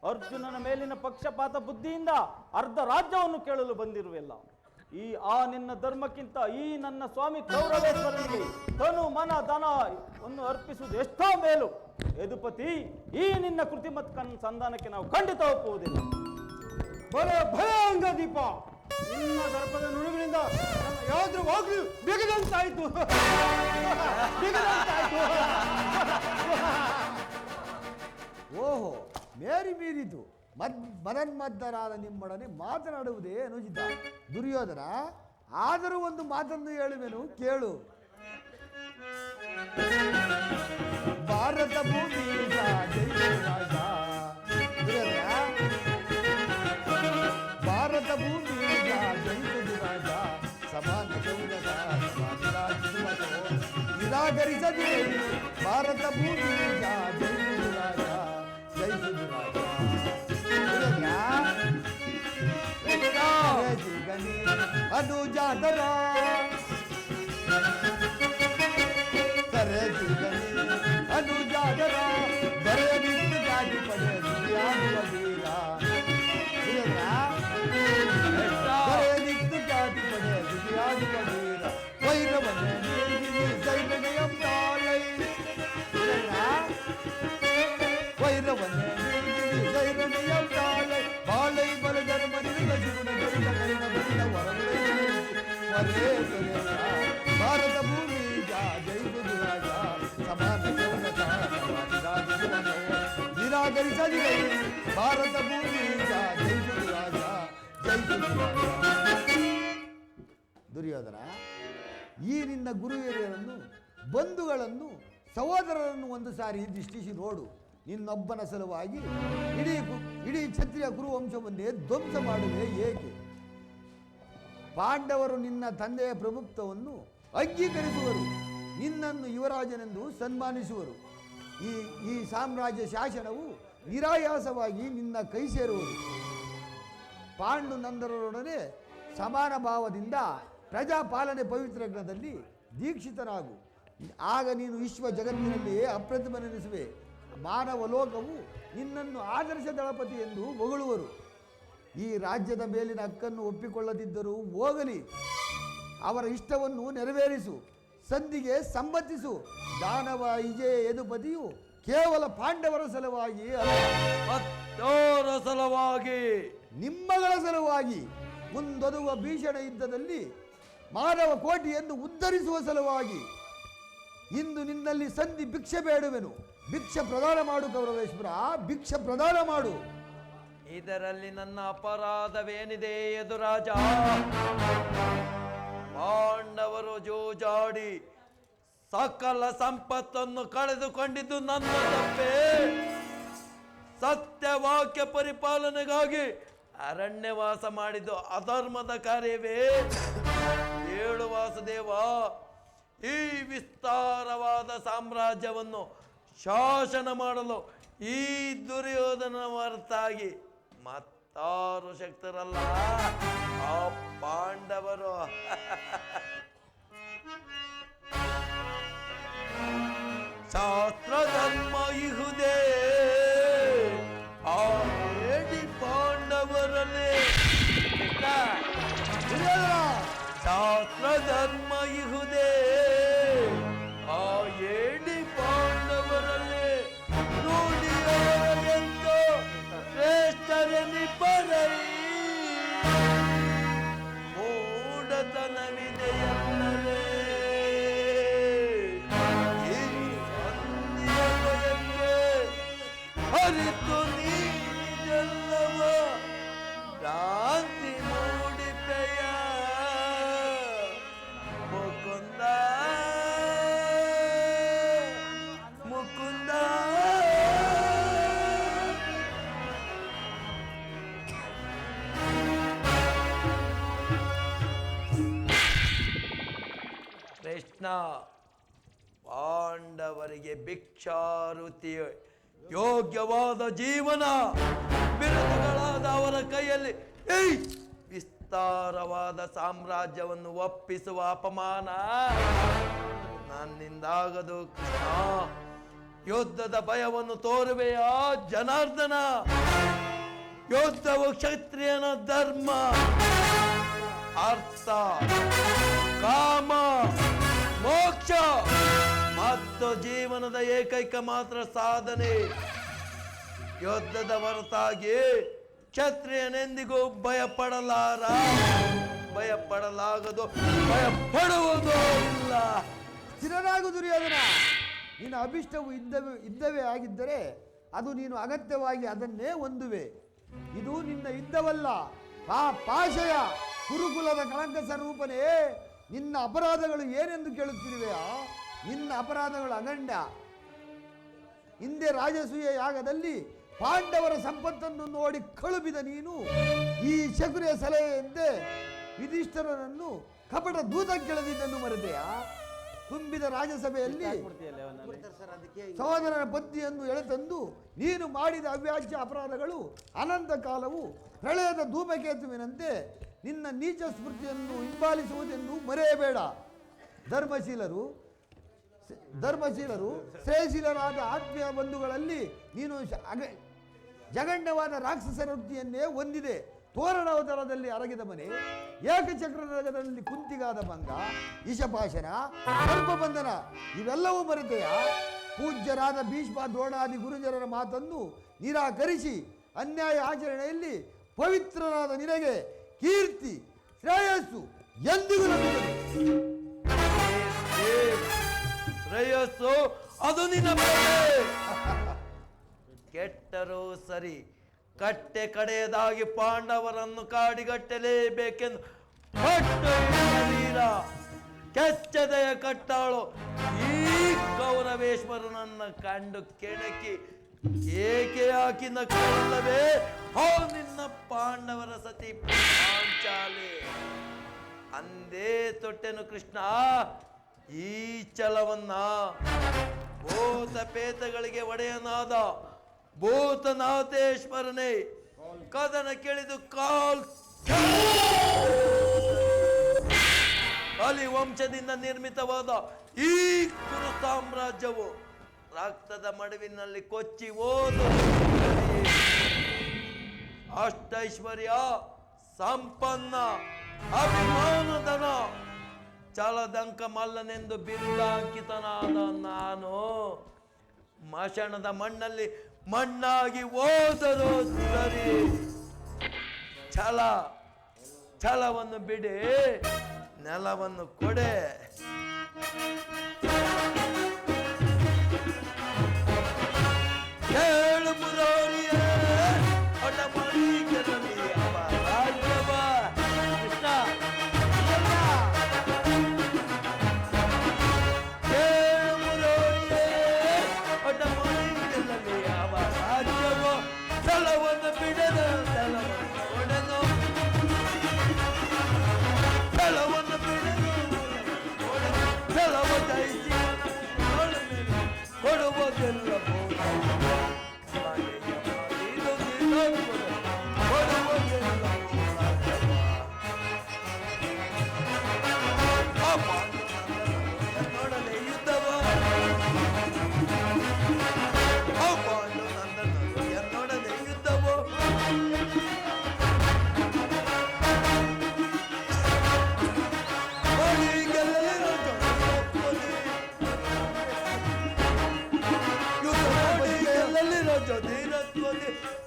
ಅರ್ಜುನನ ಮೇಲಿನ ಪಕ್ಷಪಾತ ಬುದ್ಧಿಯಿಂದ ಅರ್ಧ ರಾಜ್ಯವನ್ನು ಕೇಳಲು ಬಂದಿರುವೆಲ್ಲ. ನಿನ್ನ ಧರ್ಮಕ್ಕಿಂತ ಈ ನನ್ನ ಸ್ವಾಮಿ ಕೌರವೇಶ್ವರನಿಗೆ ತನು ಮನ ಧನ ಅನ್ನು ಅರ್ಪಿಸುವುದು ಎಷ್ಟೋ ಮೇಲು. ಯದುಪತಿ, ಈ ನಿನ್ನ ಕೃತಿಮತ್ ಸಂಧಾನಕ್ಕೆ ನಾವು ಖಂಡಿತ ಒಪ್ಪುವುದಿಲ್ಲ. ಭಯಾಂಗ ದೀಪ, ನಿನ್ನ ದರ್ಪದ ನುಡಿಗಳಿಂದ ಯಾವ್ದ್ರ ಹೋಗ್ಲಿ ಬಿಗದಂತಾಯ್ತು. ಓಹೋ, ಮೇರಿ ಮೀರಿತು ಮದನ್ಮದ್ದರಾದ ನಿಮ್ಮೊಡನೆ ಮಾತನಾಡುವುದೇ ಅನುಚಿತ. ದುರ್ಯೋಧನ, ಆದರೂ ಒಂದು ಮಾತನ್ನು ಹೇಳುವೆನು, ಕೇಳು. ಭಾರತ ಭೂಮಿ ಭಾರತ ಭೂಮಿ ರಾಜ ಸಮಾನ ನಿರಾಕರಿಸದೆ ಭಾರತ ಭೂಮಿ ಜಯಿಸುವುದು ರಾಜ ಜಯಿಸುವುದು ರಾಜ. ಅದು ಜಾತರ ಅದು ಜಾಗರ ಬರೆಯದಿತ್ತು ಗಾಡಿ ಪಡೆಯುವ ವೀರ. ಬರೆಯದಿತ್ತು ಗಾಡಿ ಪಡೆಯುವ ವೀರ. ವೈರವನ್ನೇ ಸೈನ್ಯಂ ತಾಳೈ ವೈರವನ್ನೇ ಸೈನ್ಯಂ ತಾಳೈ ಬಾಳೈ ಬಲಗರ ಮನಿದ ಜೀವನ ಗರಿದ ಕರಿನ ಬರಿದ ವರವೇ ಭಾರತ ಭೂಮಿ ಜಯಿಸುವುದು ರಾಜ ಸಮಾನ ನಿರಾಕರಿಸಲಿ ಭಾರತ ಭೂಮಿ ಜಯಿಸುವುದು ರಾಜ ಜಯಿಸುವುದು ರಾಜ. ದುರ್ಯೋಧನ, ಈ ನಿನ್ನ ಗುರು ಹಿರಿಯರನ್ನು, ಬಂಧುಗಳನ್ನು, ಸಹೋದರರನ್ನು ಒಂದು ಸಾರಿ ದೃಷ್ಟಿಸಿ ನೋಡು. ನಿನ್ನೊಬ್ಬನ ಸಲುವಾಗಿ ಇಡೀ ಕ್ಷತ್ರಿಯ ಕುರುವಂಶವನ್ನೇ ಧ್ವಂಸ ಮಾಡುವೆ ಏಕೆ? ಪಾಂಡವರು ನಿನ್ನ ತಂದೆಯ ಪ್ರಭುತ್ವವನ್ನು ಅಂಗೀಕರಿಸುವರು, ನಿನ್ನನ್ನು ಯುವರಾಜನೆಂದು ಸನ್ಮಾನಿಸುವರು. ಈ ಸಾಮ್ರಾಜ್ಯ ಶಾಸನವು ನಿರಾಯಾಸವಾಗಿ ನಿನ್ನ ಕೈ ಸೇರುವುದು. ಪಾಂಡು ನಂದರರೊಡನೆ ಸಮಾನ ಭಾವದಿಂದ ಪ್ರಜಾಪಾಲನೆ ಪವಿತ್ರಜ್ಞದಲ್ಲಿ ದೀಕ್ಷಿತನಾಗು. ಆಗ ನೀನು ವಿಶ್ವ ಜಗತ್ತಿನಲ್ಲಿ ಅಪ್ರತಿಮನೆನಿಸುವೆ. ಮಾನವ ಲೋಕವು ನಿನ್ನನ್ನು ಆದರ್ಶ ದಳಪತಿ ಎಂದು ಹೊಗಳುವರು. ಈ ರಾಜ್ಯದ ಮೇಲಿನ ಹಕ್ಕನ್ನು ಒಪ್ಪಿಕೊಳ್ಳದಿದ್ದರೂ ಹೋಗಲಿ, ಅವರ ಇಷ್ಟವನ್ನು ನೆರವೇರಿಸು, ಸಂಧಿಗೆ ಸಮ್ಮತಿಸು. ದಾನವ ವಿಜಯ ಯದುಪತಿಯು ಕೇವಲ ಪಾಂಡವರ ಸಲುವಾಗಿ ಅಲ್ಲ, ಸಲುವಾಗಿ ನಿಮ್ಮಗಳ ಸಲುವಾಗಿ ಮುಂದೊದುವ ಭೀಷಣ ಯುದ್ಧದಲ್ಲಿ ಮಾನವ ಕೋಟಿಯನ್ನು ಉದ್ಧರಿಸುವ ಸಲುವಾಗಿ ಇಂದು ನಿನ್ನಲ್ಲಿ ಸಂಧಿ ಭಿಕ್ಷೆ ಬೇಡುವೆನು. ಭಿಕ್ಷೆ ಪ್ರದಾನ ಮಾಡು ಕೌರವೇಶ್ವರ, ಭಿಕ್ಷೆ ಪ್ರದಾನ ಮಾಡು. ಇದರಲ್ಲಿ ನನ್ನ ಅಪರಾಧವೇನಿದೆ ಯದುರಾಜ? ಪಾಂಡವರು ಜೂಜಾಡಿ ಸಕಲ ಸಂಪತ್ತನ್ನು ಕಳೆದುಕೊಂಡಿದ್ದು ನನ್ನ ತಪ್ಪೇ. ಸತ್ಯವಾಕ್ಯ ಪರಿಪಾಲನೆಗಾಗಿ ಅರಣ್ಯವಾಸ ಮಾಡಿದ್ದು ಅಧರ್ಮದ ಕಾರ್ಯವೇ? ಹೇಳು ವಾಸುದೇವ, ಈ ವಿಸ್ತಾರವಾದ ಸಾಮ್ರಾಜ್ಯವನ್ನು ಶಾಸನ ಮಾಡಲು ಈ ದುರ್ಯೋಧನ ಹೊರತಾಗಿ ಮತ್ತಾರು ಶಕ್ತರಲ್ಲ, ಆ ಪಾಂಡವರು. ಶಾಸ್ತ್ರ ಧರ್ಮ ಇಹುದೇ ಆ ಹೇಳಿ ಪಾಂಡವರಲ್ಲೇ. ಶಾಸ್ತ್ರ ಧರ್ಮ ಇಹುದೇ ಆ ಹೇಳಿ ಪಾಂಡವರಲ್ಲೇ. ನುಡಿಯವರೆಂದು ಶ್ರೇಷ್ಠರೆನಿಬ್ಬರೈ ಮೂಢತನವಿದೆಯಲ್ಲವೇ? ಈ ಸಂಧಿಯ ಅರಿತು ನೀನೆಲ್ಲವ ಭ್ರಾಂತಿ ಮೂಡಿಪೆಯ ಮುಕುಂದ ಮುಕುಂದ. ಕೃಷ್ಣ, ಪಾಂಡವರಿಗೆ ಭಿಕ್ಷಾರುತಿ ಯೋಗ್ಯವಾದ ಜೀವನ ಬಿರುದುಗಳಾದ ಅವರ ಕೈಯಲ್ಲಿ ವಿಸ್ತಾರವಾದ ಸಾಮ್ರಾಜ್ಯವನ್ನು ಒಪ್ಪಿಸುವ ಅಪಮಾನ ನನ್ನಿಂದಾಗದು ಕೃಷ್ಣ. ಯುದ್ಧದ ಭಯವನ್ನು ತೋರುವೆಯಾ ಜನಾರ್ದನ? ಯೋಧವು ಕ್ಷತ್ರಿಯನ ಧರ್ಮ, ಅರ್ಥ, ಕಾಮ, ಮೋಕ್ಷ ಮತ್ತು ಜೀವನದ ಏಕೈಕ ಮಾತ್ರ ಸಾಧನೆ. ಯುದ್ಧದ ಹೊರತಾಗಿ ಕ್ಷತ್ರಿಯನೆಂದಿಗೂ ಭಯಪಡಲಾಗದು, ಭಯಪಡುವುದೂ ಇಲ್ಲ. ಸ್ಥಿರನಾಗು ದುರ್ಯೋಧನ. ನಿನ್ನ ಅಭಿಷ್ಟವು ಇದ್ದವೇ ಆಗಿದ್ದರೆ ಅದು ನೀನು ಅಗತ್ಯವಾಗಿ ಅದನ್ನೇ ಹೊಂದುವೆ. ಇದು ನಿನ್ನ ಯುದ್ಧವಲ್ಲ, ಪಾಶಯ ಕುರುಕುಲದ ಕಳಂಕ ಸ್ವರೂಪನೇ. ನಿನ್ನ ಅಪರಾಧಗಳು ಏನೆಂದು ಕೇಳುತ್ತಿರುವೆಯಾ? ನಿನ್ನ ಅಪರಾಧಗಳು ಅಗಂಡ. ಹಿಂದೆ ರಾಜಸೂಯ ಯಾಗದಲ್ಲಿ ಪಾಂಡವರ ಸಂಪತ್ತನ್ನು ನೋಡಿ ಕಳುಬಿದ ನೀನು ಈ ಶಕುನಿಯ ಸಲಹೆಯಂತೆ ಯುಧಿಷ್ಠಿರನನ್ನು ಕಪಟ ದೂತ ಕೆಳದಿದ್ದನ್ನು ಮರೆತೆಯಾ? ತುಂಬಿದ ರಾಜಸಭೆಯಲ್ಲಿ ಸಹೋದರನ ಪತ್ನಿಯನ್ನು ಎಳೆತಂದು ನೀನು ಮಾಡಿದ ಅವ್ಯಾಜ್ಯ ಅಪರಾಧಗಳು ಅನಂತ ಕಾಲವು ಪ್ರಳಯದ ಧೂಮಕೇತುವಿನಂತೆ ನಿನ್ನ ನೀಚ ಸ್ಮೃತಿಯನ್ನು ಹಿಂಬಾಲಿಸುವುದೆಂದು ಮರೆಯಬೇಡ. ಧರ್ಮಶೀಲರು ಶ್ರೇಯಶೀಲರಾದ ಆತ್ಮೀಯ ಬಂಧುಗಳಲ್ಲಿ ನೀನು ಜಗಣ್ಯವಾದ ರಾಕ್ಷಸರ ವೃತ್ತಿಯನ್ನೇ ಹೊಂದಿದೆ. ತೋರಣಾವತಾರದಲ್ಲಿ ಅರಗಿದ ಮನೆ, ಏಕಚಕ್ರದಲ್ಲಿ ಕುಂತಿಗಾದ ಭಂಗ, ಈಶಪಾಶನ, ಸರ್ಪಬಂಧನ ಇವೆಲ್ಲವೂ ಮರೆತೆಯ? ಪೂಜ್ಯರಾದ ಭೀಷ್ಮ ದ್ರೋಣಾದಿ ಗುರುಜರರ ಮಾತನ್ನು ನಿರಾಕರಿಸಿ ಅನ್ಯಾಯ ಆಚರಣೆಯಲ್ಲಿ ಪವಿತ್ರನಾದ ನಿನಗೆ ಕೀರ್ತಿ ಶ್ರೇಯಸ್ಸು ಎಂದಿಗೂ ಲಭಿಸದು. ಶ್ರೇಯಸ್ಸು ಅದು ನಿನ್ನ ಮೇಲೆ. ಕೆಟ್ಟರೂ ಸರಿ, ಕಟ್ಟೆ ಕಡೆಯದಾಗಿ ಪಾಂಡವರನ್ನು ಕಾಡಿಗಟ್ಟಲೇಬೇಕೆಂದು ವೀರ ಕೆಚ್ಚದೆಯ ಕಟ್ಟಾಳು ಈ ಕೌರವೇಶ್ವರನನ್ನ ಕಂಡು ಕೆಣಕಿ ಏಕೆ ಹಾಕಿ ನಕ್ಕಲ್ಲವೇ? ಹೋ ನಿನ್ನ ಪಾಂಡವರ ಸತಿ ಪಾಂಚಾಲಿ ಅಂದೇ ತೊಟ್ಟೆನು ಕೃಷ್ಣ. ಈ ಛಲವನ್ನ ಭೂತ ಪೇತಗಳಿಗೆ ಒಡೆಯನಾದ ಭೂತನಾಥೇಶ್ವರನೇ ಕದನ ಕೇಳಿದು ಕಲಿ ವಂಶದಿಂದ ನಿರ್ಮಿತವಾದ ಈ ಕುರು ಸಾಮ್ರಾಜ್ಯವು ರಕ್ತದ ಮಡುವಿನಲ್ಲಿ ಕೊಚ್ಚಿ ಓದು. ಅಷ್ಟೈಶ್ವರ್ಯ ಸಂಪನ್ನ ಅಭಿಮಾನದನ ಛಲದಂಕ ಮಲ್ಲನೆಂದು ಬಿರುದಾಂಕಿತನಾದ ನಾನು ಮಶಣದ ಮಣ್ಣಲ್ಲಿ ಮಣ್ಣಾಗಿ ಓದಲು ಸರಿ. ಛಲವನ್ನು ಬಿಡಿ, ನೆಲವನ್ನು ಕೊಡೆ. ಹೇಳು ಮುರಾರಿಯೇ, ಹಠ ಮಾಡಿ ಗೆಲ್ಲಲಿ ಅವ ರಾಜ್ಯವ. ಕೃಷ್ಣ ಹೇಳು ಮುರಾರಿಯೇ, ಹಠ ಮಾಡಿ ಗೆಲ್ಲಲಿ ಅವ ರಾಜ್ಯವ. ಛಲವನ್ನು ಬಿಡದ ಛಲವನ್ನು ಕೊಡೆನು, ಛಲವನ್ನು ಬಿಡನು ಛಲವ ಜಯಿಸಿ ಕೊಡುವುದೆಲ್ಲ ನೋಡಲೇ ಯುದ್ಧವ ನೋಡಲೇ ಯುದ್ಧವೋ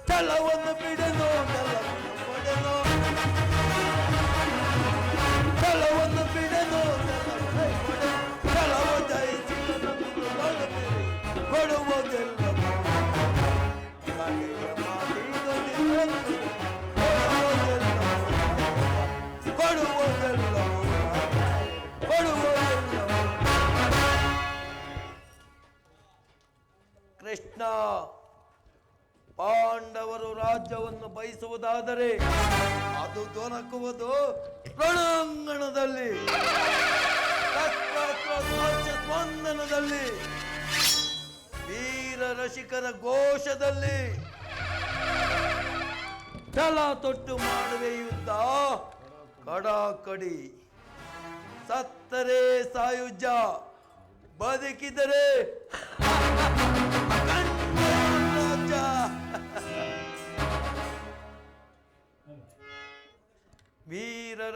ಛಲವನ್ನು ಬಿಡನು, ಕೊಡೆನು ಛಲವನ್ನು ಬಿಡನು, ಛಲವ ಜಯಿಸಿ ಕೊಡುವುದೆಲ್ಲ ಕೃಷ್ಣ. ಪಾಂಡವರು ರಾಜ್ಯವನ್ನು ಬಯಸುವುದಾದರೆ ಅದು ದೊರಕುವುದು ರಣಾಂಗಣದಲ್ಲಿ, ಸ್ಪಂದನದಲ್ಲಿ, ವೀರ ರಸಿಕರ ಘೋಷದಲ್ಲಿ. ಛಲ ತೊಟ್ಟು ಮಾಡುವೆ ಯುದ್ಧ ಕಡಾಕಡಿ. ಸತ್ತರೆ ಸಾಯುಜ್ಯ, ಬದುಕಿದರೆ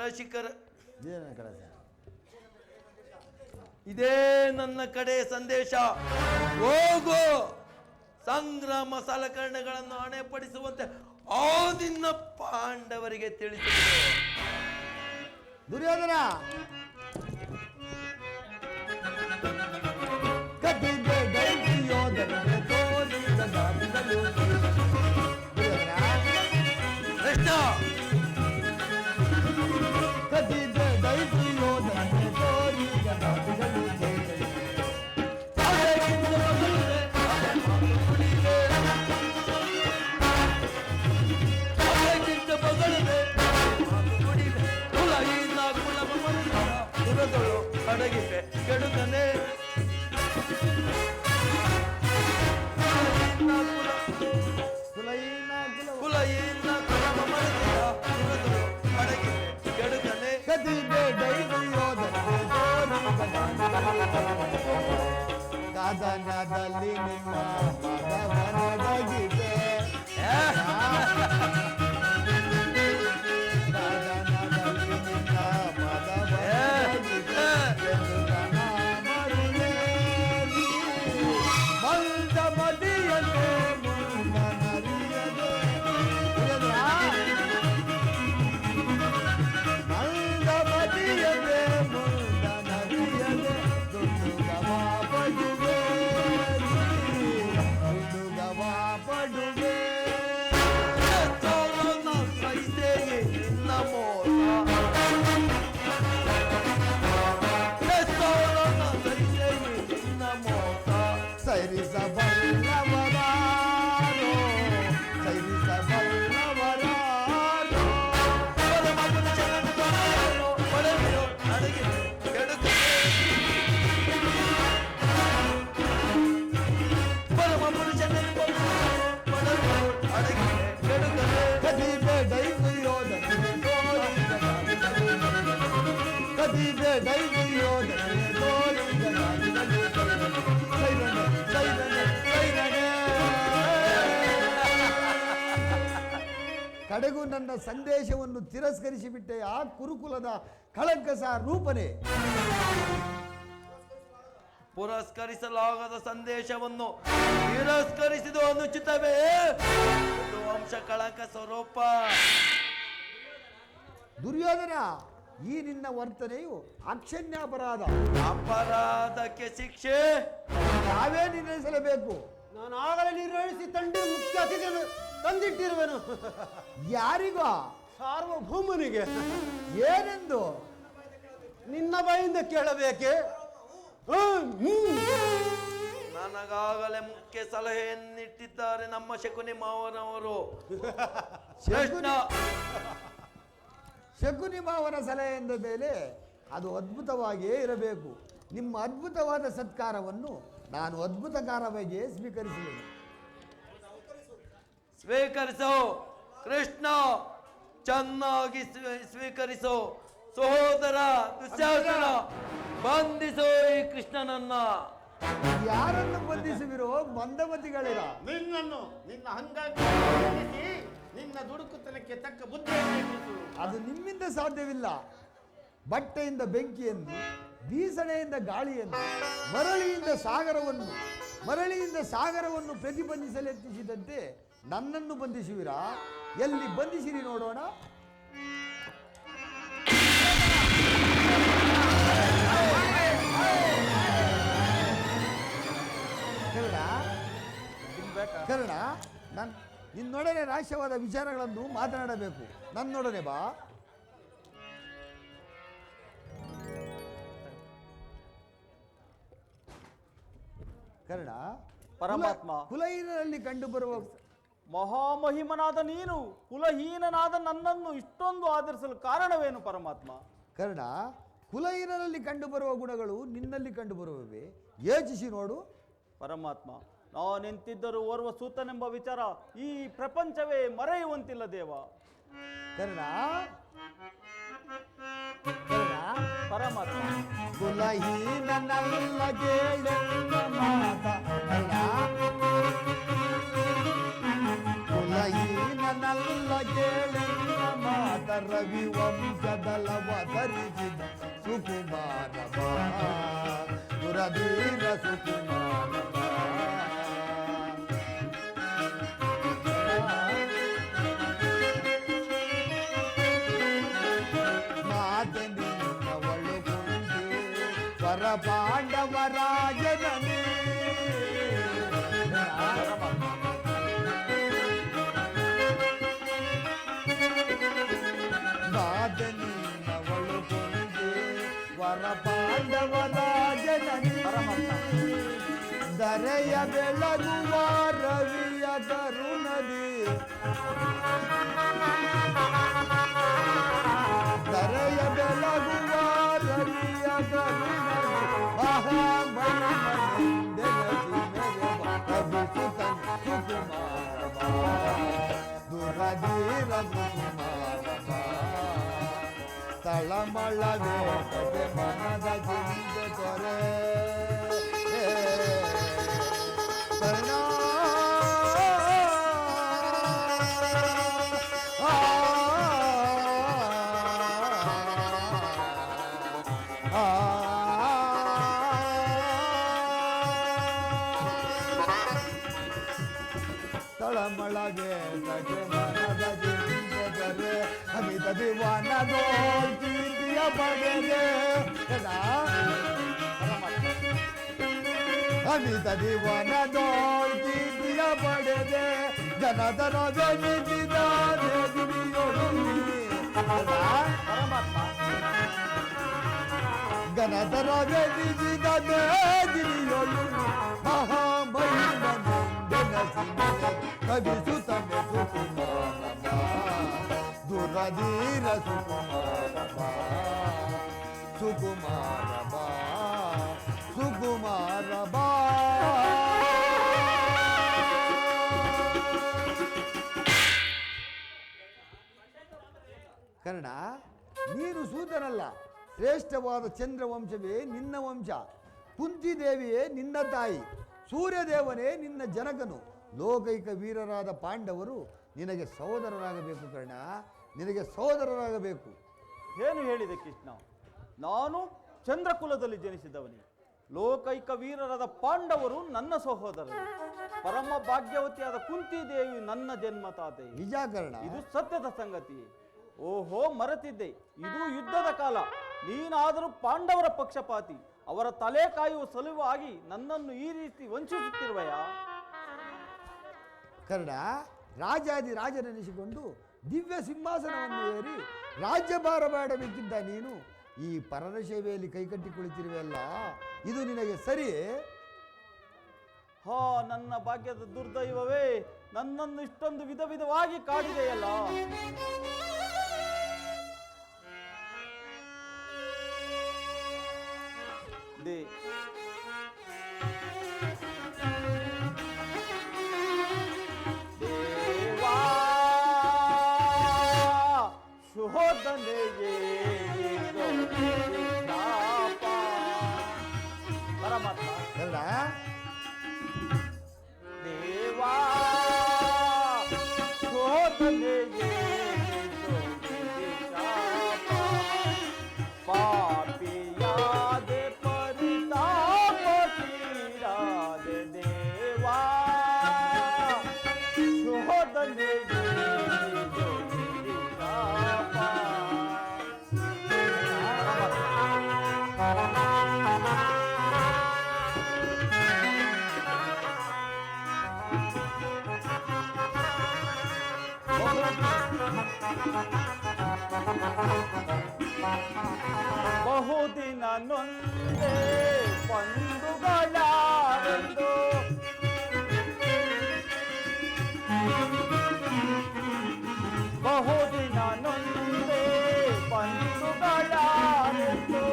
ರಸಿಕರ ಇದೇನ ಕಡೆ ಇದೇ ನನ್ನ ಕಡೆ ಸಂದೇಶ. ಹೋಗು, ಸಂಗ್ರಾಮ ಸಲಕರಣೆಗಳನ್ನು ಅಣೆಪಡಿಸುವಂತೆ ಆ ನಿನ್ನ ಪಾಂಡವರಿಗೆ ತಿಳಿಸಿದೆ. ದುರ್ಯೋಧನ ಕದ್ದಿದ್ದೆ ದುರ್ಯೋಧನಗೆ ತೋರಿದ ದಾರಿಗಳು. ದುರ್ಯೋಧನ ಕೃಷ್ಣ ಕದ್ದಿದ್ದೆ ದುರ್ಯೋಧನಗೆ ತೋರಿದ ದಾರಿಗಳು. ಅಡಗಿವೆ ಕೆಡುಕನೆ ಕುಲಯಿನ ಕುಲಮ ಮರೆತಿದ ಅಡಗಿವೆ ಕೆಡುಕನೆ ಕದನದಲ್ಲಿ ನಿಮ್ಮ ಮದವನಡಗಿದೆ. ಕಡೆಗೂ ನನ್ನ ಸಂದೇಶವನ್ನು ತಿರಸ್ಕರಿಸಿಬಿಟ್ಟೆ ಆ ಕುರುಕುಲದ ಕಳಂಕಸ ರೂಪನೇ. ಪುರಸ್ಕರಿಸಲಾಗದ ಸಂದೇಶವನ್ನು ತಿರಸ್ಕರಿಸಿದು ಅನುಚಿತವೇ? ಇದು ವಂಶ ಕಳಂಕ ಸ್ವರೂಪ. ದುರ್ಯೋಧನ, ಈ ನಿನ್ನ ವರ್ತನೆಯು ಅಕ್ಷಮ್ಯಾಪರಾಧ. ಅಪರಾಧಕ್ಕೆ ಶಿಕ್ಷೆ ನಾವೇ ನಿರ್ಣಯಿಸಲೇಬೇಕು. ನಾನು ಆಗಲೇ ನಿರ್ವಹಿಸಿ ತಂಡಿ ಮುಖ್ಯ ಅತಿಥಿಯನ್ನು ತಂದಿಟ್ಟಿರುವೆನು. ಯಾರಿಗೋ? ಸಾರ್ವಭೌಮನಿಗೆ. ಏನೆಂದು? ನಿನ್ನ ಬಾಯಿಂದ ಕೇಳಬೇಕೆ? ನನಗಾಗಲೇ ಮುಖ್ಯ ಸಲಹೆಯನ್ನಿಟ್ಟಿದ್ದಾರೆ ನಮ್ಮ ಶಕುನಿ ಮಾವನವರು. ಶಕುನಿ ಮಾವನ ಸಲಹೆಯಿಂದ ಮೇಲೆ ಅದು ಅದ್ಭುತವಾಗಿಯೇ ಇರಬೇಕು. ನಿಮ್ಮ ಅದ್ಭುತವಾದ ಸತ್ಕಾರವನ್ನು ನಾನು ಅದ್ಭುತಕಾರವಾಗಿ ಸ್ವೀಕರಿಸು ಕೃಷ್ಣ, ಚೆನ್ನಾಗಿ ಸ್ವೀಕರಿಸು. ಸಹೋದರ ದುಶ್ಯಾಸನ, ಬಂಧಿಸು ಈ ಕೃಷ್ಣನನ್ನ. ಯಾರನ್ನು ಬಂಧಿಸುವಿರೋ? ಮಂದಮತಿಗಳಿರ. ನಿನ್ನನ್ನು ನಿನ್ನ ಹಂಗಾಗಿ ನಿನ್ನ ದುಡುಕುತನಕ್ಕೆ ತಕ್ಕ ಬುದ್ಧಿ. ಅದು ನಿಮ್ಮಿಂದ ಸಾಧ್ಯವಿಲ್ಲ. ಬಟ್ಟೆಯಿಂದ ಬೆಂಕಿಯನ್ನು, ಬೀಸಣೆಯಿಂದ ಗಾಳಿಯನ್ನು, ಮರಳಿಯಿಂದ ಸಾಗರವನ್ನು ಪ್ರತಿಬಂಧಿಸಲೆತ್ತಿಸಿದಂತೆ ನನ್ನನ್ನು ಬಂಧಿಸುವಿರಾ? ಎಲ್ಲಿ ಬಂಧಿಸಿರಿ ನೋಡೋಣ. ಕರ್ಣ, ನಿನ್ನೊಡನೆ ರಾಷ್ಟ್ರವಾದ ವಿಚಾರಗಳನ್ನು ಮಾತನಾಡಬೇಕು. ನನ್ನೊಡನೆ ಬಾ. ಕರ್ಣ, ಪರಮಾತ್ಮ, ಕುಲಹೀನರಲ್ಲಿ ಕಂಡುಬರುವ ಮಹಾಮಹಿಮನಾದ ನೀನು ಕುಲಹೀನನಾದ ನನ್ನನ್ನು ಇಷ್ಟೊಂದು ಆಧರಿಸಲು ಕಾರಣವೇನು ಪರಮಾತ್ಮ? ಕರ್ಣ, ಕುಲಹೀನರಲ್ಲಿ ಕಂಡುಬರುವ ಗುಣಗಳು ನಿನ್ನಲ್ಲಿ ಕಂಡುಬರುವವೆ. ಯೋಚಿಸಿ ನೋಡು. ಪರಮಾತ್ಮ, ನಾನೆಂತಿದ್ದರೂ ಓರ್ವ ಸೂತನೆಂಬ ವಿಚಾರ ಈ ಪ್ರಪಂಚವೇ ಮರೆಯುವಂತಿಲ್ಲ ದೇವ. ಕರ್ಣ, ಪರಮಾತ್ಮ, ಕುಲಹೀನನಲ್ಲ ಕೇಳೆನ್ನ ಮಾತ. ಕುಲಹೀನನಲ್ಲ ಕೇಳೆನ್ನ ಮಾತ. ಭಾರತ ರವಿ ವಂಶದಲವತರಿಸಿದ ಸುಕುಮಾರ ಬಾ ದುರಧೀರ ಸುಕುಮಾರ ಬಾ. ಮಾತೆ ನಿನ್ನವಳು ಕುಂದಿ ವರ ಪಾಂಡವರಾಜನೇ ಮಾದನಿನವಳು ಕೊಂದೆ ವರ ಪಾಂಡವರಾಜನೇ ದರೆಯ ಬೆಳಗುವ ರವಿಯ ಕರುಣದಿ ದರೆಯ ಬೆಳಗುವ ರವಿಯ ಕರುಣದಿ ಮಹಾಮಹಿಮನೆಂದೆಲಸಿ ಮೆರೆವ ಕವಿಸುತನ ಸುಕುಮಾರ ಬಾ ದುರಧೀರ ಸುಕುಮಾರ ಬಾ. ತಳಮಳ ವೇಟಗೆ ಮನದ ಚಿಂತೆ ತೊರೆ ಕರ್ಣ ತಳಮಳ ವೇಟಗೆ ಮನದ ಚಿಂತೆ ತೊರೆ ಅಮಿತ ದಿವಾನದೋ ಕೀರ್ತಿಯ ಪಡೆದೆ ಅಮಿತ ದಿವಾನದೋ ಕೀರ್ತಿಯ ಪಡೆದೆ ಜನತರ ಬೆನಿಸಿದ ಗಣತರ ಬೆನಿಸಿದ ಗಿರಿಯೊಳು ಮಹಾಮಹಿಮನೆಂದೆಲಸಿ ಕವಿಸುತ್ತನೆ ಸುಕುಮಾರ ಬಾ ದುರಧೀರ ಸುಕುಮಾರ ಬಾ ಸುಕುಮಾರ ಬಾ ಸುಕುಮಾರ ಬಾ. ಕರ್ಣ, ನೀನು ಸೂತನಲ್ಲ, ಶ್ರೇಷ್ಠವಾದ ಚಂದ್ರವಂಶವೇ ನಿನ್ನ ವಂಶ, ಕುಂತಿದೇವಿಯೇ ನಿನ್ನ ತಾಯಿ, ಸೂರ್ಯದೇವನೇ ನಿನ್ನ ಜನಕನು. ಲೋಕೈಕ ವೀರರಾದ ಪಾಂಡವರು ನಿನಗೆ ಸಹೋದರರಾಗಬೇಕು ಕರ್ಣ, ನಿನಗೆ ಸಹೋದರರಾಗಬೇಕು. ಏನು ಹೇಳಿದೆ ಕೃಷ್ಣ? ನಾನು ಚಂದ್ರಕುಲದಲ್ಲಿ ಜನಿಸಿದವನೇ. ಲೋಕೈಕ ವೀರರಾದ ಪಾಂಡವರು ನನ್ನ ಸಹೋದರರು. ಪರಮ ಭಾಗ್ಯವತಿಯಾದ ಕುಂತಿದೇವಿ ನನ್ನ ಜನ್ಮ ತಾತೆ. ನಿಜ ಕರ್ಣ, ಇದು ಸತ್ಯದ ಸಂಗತಿ. ಓಹೋ, ಮರೆತಿದ್ದೆ, ಇದು ಯುದ್ಧದ ಕಾಲ. ನೀನಾದರೂ ಪಾಂಡವರ ಪಕ್ಷಪಾತಿ, ಅವರ ತಲೆ ಕಾಯುವ ಸಲುವಾಗಿ ನನ್ನನ್ನು ಈ ರೀತಿ ವಂಚಿಸುತ್ತಿರುವೆಯಾ? ಕರ್ಣ, ರಾಜಾದಿ ರಾಜನೆನಿಸಿಕೊಂಡು ದಿವ್ಯ ಸಿಂಹಾಸನವನ್ನು ಏರಿ ರಾಜ್ಯಭಾರ ಮಾಡಬೇಕಿದ್ದ ನೀನು ಈ ಪರರ ಸೇವೆಯಲ್ಲಿ ಕೈಕಟ್ಟಿ ಕುಳಿತಿರುವೆಯಲ್ಲ, ಇದು ನಿನಗೆ ಸರಿಯೇ? ಹಾ, ನನ್ನ ಭಾಗ್ಯದ ದುರ್ದೈವವೇ, ನನ್ನನ್ನು ಇಷ್ಟೊಂದು ವಿಧ ವಿಧವಾಗಿ ಕಾಡಿದೆಯಲ್ಲ. ದೇವಾ ಶೋಧನೆಯೇ ಪರಮಾತ್ಮ. ಕರ್ಣ, ದೇವಾ ಶೋಧನೆಯೇ ಪಾಪಿಯಾದೆ ಪರಿತಾಪ ತೀರಾದೆ ದೇವಾ ಶೋಧನೆಯೇ ಬಹುದಿನ ನೊಂದೆ ಬಂಧುಗಳಾರೆಂದು ಬಹುದಿನ ನೊಂದೆ ಬಂಧುಗಳಾರೆಂದು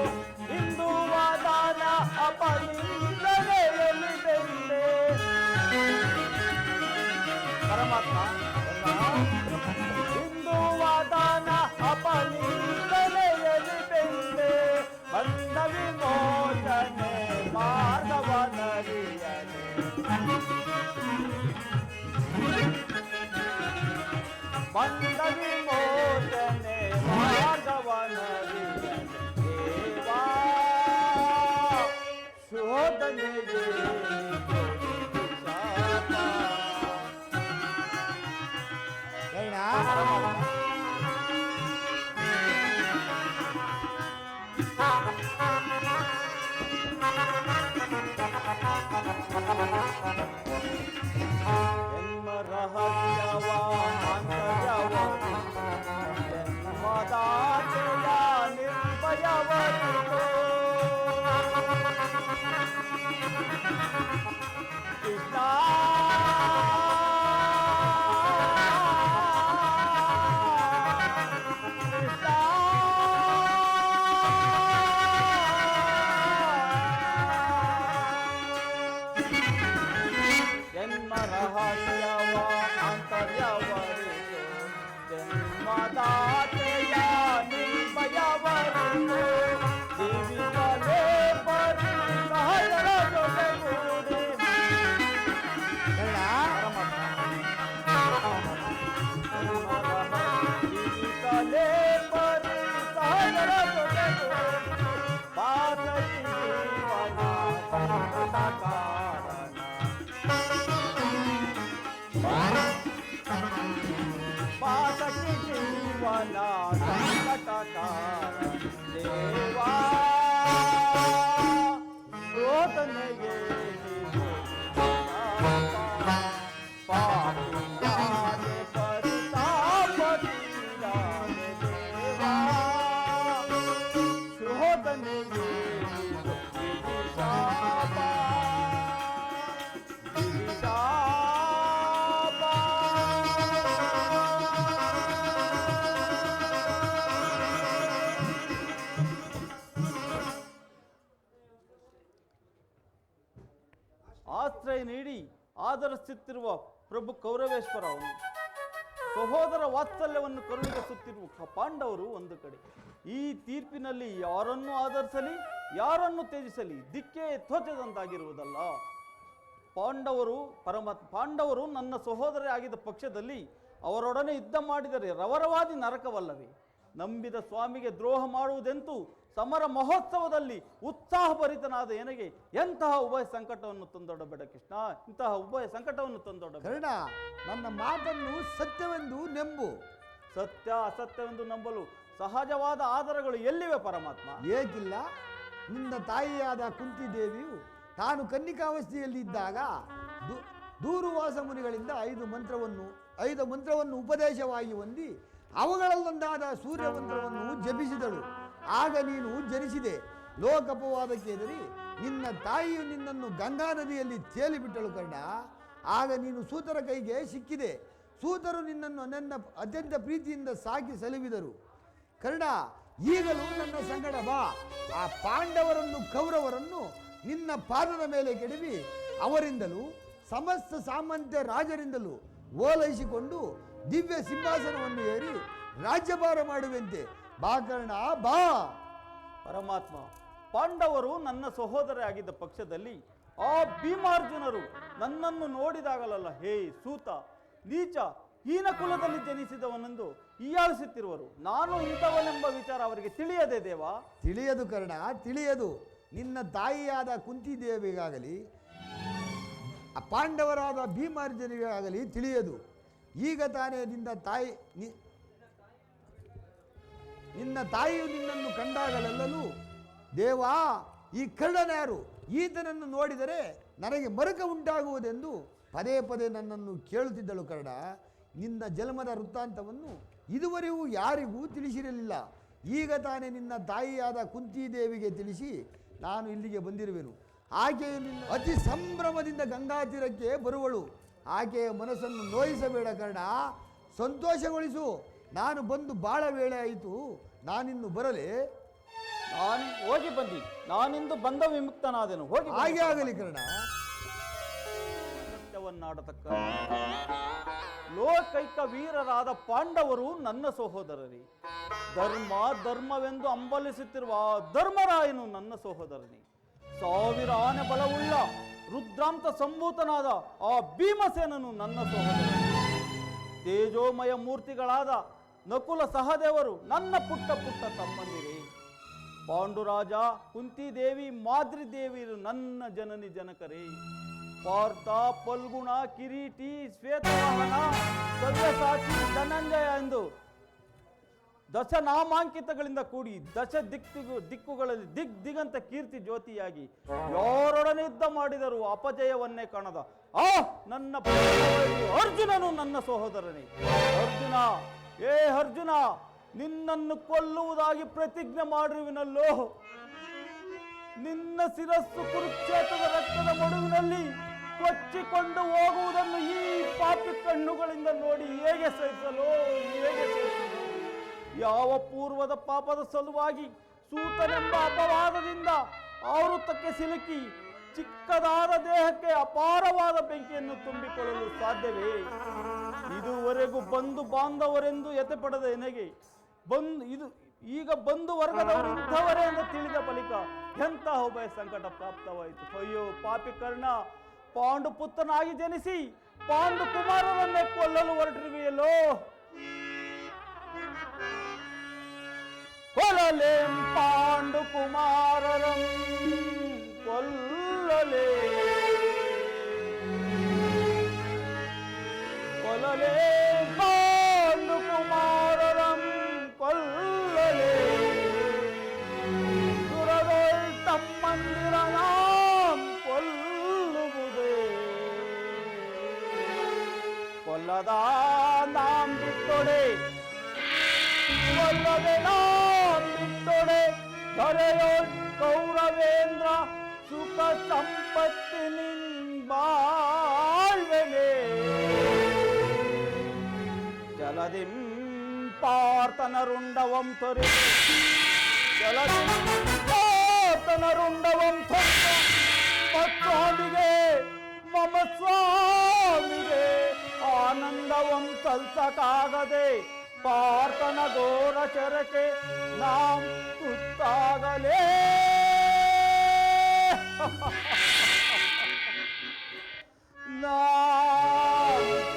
ಇಂದು ವಾದಾನ ಅಪನಿಂದನೆಯಲ್ಲಿ ಬೆಂದೆ. ಪರಮಾತ್ಮ, ಇಂದು ವಾದಾನ ಅಪನಿಂದನೆಯಲ್ಲಿ ಬೆಂದೆ. ಬಂದ ವಿಮೋಚನೆ ಮಾರ್ಗವನರಿಯನೆ ಬಂದ ವಿಮೋಚನೆ ಸೋದನೆಗೆ ಶಾಪ. ಜನ್ಮ ರಹಸ್ಯವ ಆಂತರ್ಯವ ಜನ್ಮದಾತೆಯ ನಿರ್ಭಯವರಿಗೋ ಕೃಷ್ಣ ಜನ್ಮ ರಹಸ್ಯವ ಆಂತರ್ಯವರಿಗೋ ಜನ್ಮದಾತೆಯ ನಿರ್ಭಯವರಿಗೋ ಜೀವಿತಲೇ ಪರಿ ಸಹಜರ ಜೊತೆಗೂಡಿ ಜೀವಿತಲೇ ಪರಿ ಸಹಜರ ಜೊತೆಗೂಡಿ ಪಾತಕಿ ಜೀವನ ಸಂಕಟ ಕಾರಣ ಪಾತಕಿ ಜೀವನ ಸಂಕಟ ಕಾರಣ ದೇವಾ ಶೋಧನೆಗೆ ಪಾಪಿಯಾದೆ ಪರಿತಾಪದೀಯಾದೆ ದೇವಾ ಶೋಧನೆಗೆ ಶಾಪ ಆಶ್ರಯ ನೀಡಿ ಆದರಿಸುತ್ತಿರುವ ಪ್ರಭು ಕೌರವೇಶ್ವರ ಅವನು ಸಹೋದರ ವಾತ್ಸಲ್ಯವನ್ನು ಕರುಣಿಸುತ್ತಿರುವ ಪಾಂಡವರು ಒಂದು ಕಡೆ. ಈ ತೀರ್ಪಿನಲ್ಲಿ ಯಾರನ್ನು ಆಧರಿಸಲಿ ಯಾರನ್ನು ತ್ಯಜಿಸಲಿ ದಿಕ್ಕೇ ತೋಚದಂತಾಗಿರುವುದಲ್ಲ. ಪಾಂಡವರು ನನ್ನ ಸಹೋದರೇ ಆಗಿದ್ದ ಪಕ್ಷದಲ್ಲಿ ಅವರೊಡನೆ ಯುದ್ಧ ಮಾಡಿದರೆ ರವರವಾದಿ ನರಕವಲ್ಲವೇ? ನಂಬಿದ ಸ್ವಾಮಿಗೆ ದ್ರೋಹ ಮಾಡುವುದೆಂತೂ ಸಮರ ಮಹೋತ್ಸವದಲ್ಲಿ ಉತ್ಸಾಹಭರಿತನಾದ ನನಗೆ ಎಂತಹ ಉಭಯ ಸಂಕಟವನ್ನು ತಂದೊಡ್ಡಬೇಡ ಕೃಷ್ಣ, ಇಂತಹ ಉಭಯ ಸಂಕಟವನ್ನು ತಂದೊಡ್ಡಬೇಡ. ಕರ್ಣ, ನನ್ನ ಮಾತನ್ನು ಸತ್ಯವೆಂದು ನಂಬು. ಸತ್ಯ ಅಸತ್ಯವೆಂದು ನಂಬಲು ಸಹಜವಾದ ಆಧಾರಗಳು ಎಲ್ಲಿವೆ ಪರಮಾತ್ಮ? ಏಕಿಲ್ಲ. ನಿನ್ನ ತಾಯಿಯಾದ ಕುಂತಿದೇವಿಯು ತಾನು ಕನ್ನಿಕಾವಸ್ಥೆಯಲ್ಲಿದ್ದಾಗ ದೂರ್ವಾಸ ಮುನಿಗಳಿಂದ 5 ಮಂತ್ರವನ್ನು ಉಪದೇಶವಾಗಿ ಹೊಂದಿ ಅವುಗಳಲ್ಲೊಂದಾದ ಸೂರ್ಯ ಮಂತ್ರವನ್ನು ಜಪಿಸಿದಳು. ಆಗ ನೀನು ಜನಿಸಿದೆ. ಲೋಕಪವಾದಕ್ಕೆ ಎದುರಿ ನಿನ್ನ ತಾಯಿಯು ನಿನ್ನನ್ನು ಗಂಗಾ ನದಿಯಲ್ಲಿ ತೇಲಿಬಿಟ್ಟಳು ಕರ್ಣ. ಆಗ ನೀನು ಸೂತರ ಕೈಗೆ ಸಿಕ್ಕಿದೆ. ಸೂತರು ನಿನ್ನನ್ನು ಅತ್ಯಂತ ಪ್ರೀತಿಯಿಂದ ಸಾಕಿ ಸಲುಹಿದರು. ಕರ್ಣ, ಈಗಲೂ ನನ್ನ ಸಂಗಡ ಬಾ. ಆ ಪಾಂಡವರನ್ನು ಕೌರವರನ್ನು ನಿನ್ನ ಪಾದದ ಮೇಲೆ ಕೆಡವಿ ಅವರಿಂದಲೂ ಸಮಸ್ತ ಸಾಮಂತ್ಯ ರಾಜರಿಂದಲೂ ಓಲೈಸಿಕೊಂಡು ದಿವ್ಯ ಸಿಂಹಾಸನವನ್ನು ಏರಿ ರಾಜ್ಯಭಾರ ಮಾಡುವಂತೆ ಬಾ ಕರ್ಣ, ಬಾ. ಪರಮಾತ್ಮ, ಪಾಂಡವರು ನನ್ನ ಸಹೋದರ ಆಗಿದ್ದ ಪಕ್ಷದಲ್ಲಿ ಆ ಭೀಮಾರ್ಜುನರು ನನ್ನನ್ನು ನೋಡಿದಾಗಲಲ್ಲ ಹೇ ಸೂತ, ನೀಚ, ಹೀನ ಕುಲದಲ್ಲಿ ಜನಿಸಿದವನೆಂದು ಹೀಯಾಳಿಸುತ್ತಿರುವರು. ನಾನು ಇಂಥವನೆಂಬ ವಿಚಾರ ಅವರಿಗೆ ತಿಳಿಯದೆ ದೇವಾ? ತಿಳಿಯದು ಕರ್ಣ, ತಿಳಿಯದು. ನಿನ್ನ ತಾಯಿಯಾದ ಕುಂತಿದೇವಿಗಾಗಲಿ ಪಾಂಡವರಾದ ಭೀಮಾರ್ಜುನಿಗಾಗಲಿ ತಿಳಿಯದು. ಈಗ ತಾನೇ ನಿನ್ನ ತಾಯಿಯು ನಿನ್ನನ್ನು ಕಂಡಾಗಲೆಲ್ಲಲೂ ದೇವಾ, ಈ ಕರ್ಣನ್ಯಾರು, ಈತನನ್ನು ನೋಡಿದರೆ ನನಗೆ ಮರುಕ ಉಂಟಾಗುವುದೆಂದು ಪದೇ ಪದೇ ನನ್ನನ್ನು ಕೇಳುತ್ತಿದ್ದಳು ಕರ್ಣ. ನಿನ್ನ ಜನ್ಮದ ವೃತ್ತಾಂತವನ್ನು ಇದುವರೆಗೂ ಯಾರಿಗೂ ತಿಳಿಸಿರಲಿಲ್ಲ. ಈಗ ತಾನೇ ನಿನ್ನ ತಾಯಿಯಾದ ಕುಂತಿದೇವಿಗೆ ತಿಳಿಸಿ ನಾನು ಇಲ್ಲಿಗೆ ಬಂದಿರುವೆನು. ಆಕೆಯು ನಿನ್ನ ಅತಿ ಸಂಭ್ರಮದಿಂದ ಗಂಗಾ ತೀರಕ್ಕೆ ಬರುವಳು. ಆಕೆಯ ಮನಸ್ಸನ್ನು ನೋಯಿಸಬೇಡ ಕರ್ಣ, ಸಂತೋಷಗೊಳಿಸು. ನಾನು ಬಂದು ಭಾಳ ವೇಳೆ ಆಯಿತು, ನಾನಿನ್ನು ಬರಲೇ? ನಾನು ಹೋಗಿ ಬಂದಿ, ನಾನಿಂದು ಬಂದ ವಿಮುಕ್ತನಾದೆನು. ಹೋಗಿ ಹಾಗೆ ಆಗಲಿ ಕರ್ಣ. ಸತ್ಯವನ್ನಾಡತಕ್ಕ ಲೋಕೈಕ ವೀರರಾದ ಪಾಂಡವರು ನನ್ನ ಸಹೋದರರೇ. ಧರ್ಮವೆಂದು ಅಂಬಲಿಸುತ್ತಿರುವ ಧರ್ಮರಾಯನು ನನ್ನ ಸಹೋದರನೇ. 1000 ಆನೆ ಬಲವುಳ್ಳ ರುದ್ರಾಂತ ಸಂಭೂತನಾದ ಆ ಭೀಮಸೇನನು ನನ್ನ ಸಹೋದರನೇ. ತೇಜೋಮಯ ಮೂರ್ತಿಗಳಾದ ನಕುಲ ಸಹದೇವರು ನನ್ನ ಪುಟ್ಟ ಪುಟ್ಟ ತಮ್ಮಂದಿರೇ. ಪಾಂಡುರಾಜ, ಕುಂತಿದೇವಿ, ಮಾದ್ರಿ ದೇವಿಯರು ನನ್ನ ಜನನಿ ಜನಕರೇ. ಪಾರ್ಥ, ಫಲ್ಗುಣ, ಕಿರೀಟಿ, ಶ್ವೇತವಾಹನ, ಸವ್ಯಸಾಚಿ, ಧನಂಜಯ ಎಂದು ದಶನಾಮಾಂಕಿತಗಳಿಂದ ಕೂಡಿ ದಿಕ್ಕುಗಳಲ್ಲಿ ದಿಗಂತ ಕೀರ್ತಿ ಜ್ಯೋತಿಯಾಗಿ ಯಾರೊಡನೆ ಯುದ್ಧ ಮಾಡಿದರೂ ಅಪಜಯವನ್ನೇ ಕಾಣದ ನನ್ನ ಅರ್ಜುನನು ನನ್ನ ಸಹೋದರನೇ. ಅರ್ಜುನ, ಅರ್ಜುನ, ನಿನ್ನನ್ನು ಕೊಲ್ಲುವುದಾಗಿ ಪ್ರತಿಜ್ಞೆ ಮಾಡಿರುವಿನಲ್ಲೋ. ನಿನ್ನ ಶಿರಸ್ಸು ಕುರುಕ್ಷೇತ್ರದ ರಕ್ತದ ಮಡುವಿನಲ್ಲಿ ಕೊಚ್ಚಿಕೊಂಡು ಹೋಗುವುದನ್ನು ಈ ಪಾಪಿ ಕಣ್ಣುಗಳಿಂದ ನೋಡಿ ಹೇಗೆ ಸಹಿಸಲು. ಯಾವ ಪೂರ್ವದ ಪಾಪದ ಸಲುವಾಗಿ ಸೂತನೆಂಬ ಅಪವಾದದಿಂದ ಆವೃತ್ತಕ್ಕೆ ಸಿಲುಕಿ ಚಿಕ್ಕದಾದ ದೇಹಕ್ಕೆ ಅಪಾರವಾದ ಬೆಂಕಿಯನ್ನು ತುಂಬಿಕೊಳ್ಳಲು ಸಾಧ್ಯವೇ? ಇದುವರೆಗೂ ಬಂಧು ಬಾಂಧವರೆಂದು ಎತೆಪಡದ ನನಗೆ ಈಗ ಬಂಧು ವರ್ಗದವರು ಇಂಥವರೇ ಎಂದು ತಿಳಿದ ಬಳಿಕ ಎಂತಹ ಉಭಯ ಸಂಕಟ ಪ್ರಾಪ್ತವಾಯಿತು. ಅಯ್ಯೋ ಪಾಪಿ ಕರ್ಣ, ಪಾಂಡು ಪುತ್ರನಾಗಿ ಜನಿಸಿ ಪಾಂಡು ಕುಮಾರನನ್ನೇ ಕೊಲ್ಲಲು ಹೊರಟಿರುವೆಯಲ್ಲೋ. ಕೊಲ್ಲಲೇಂ ಪಾಂಡು ಕುಮಾರರಂ ಕೊಲ್ಲಲೇ ಪಾಂಡು ಕುಮಾರರಂ ಕೊಲ್ಲಲೇ ಸುರದೊಳ್ ತಮ್ಮಂದಿರ ನಾಂ ಕೊಲ್ಲುವುದೇ ಕೊಲ್ಲದ ನಾಂ ಬಿಟ್ಟೊಡೆ ಕೊಲ್ಲದೆ ನಾಂ ಬಿಟ್ಟೊಡೆ ಧರೆಯೊಳ್ ಕೌರವೇಂದ್ರ ಸುಖ ಸಂಪತ್ತಿನಿಂಬಾಳ್ವೆನೆ ಜಲದಿಂ ಪಾರ್ಥನರುಂಡವಂ ತೊರೆದು ಜಲದಿಂ ಪಾರ್ಥನರುಂಡವಂ ತೊರೆದು ಪತ್ವಾದಿಗೆ ಮಮ ಸ್ವಾಮಿಗೆ ಆನಂದವಂ ಸಲ್ಸಕ್ಕಾಗದೆ ಪಾರ್ಥನ ಘೋರ ಚರಕೆ ನಾಂ ತುತ್ತಾಗಲೇ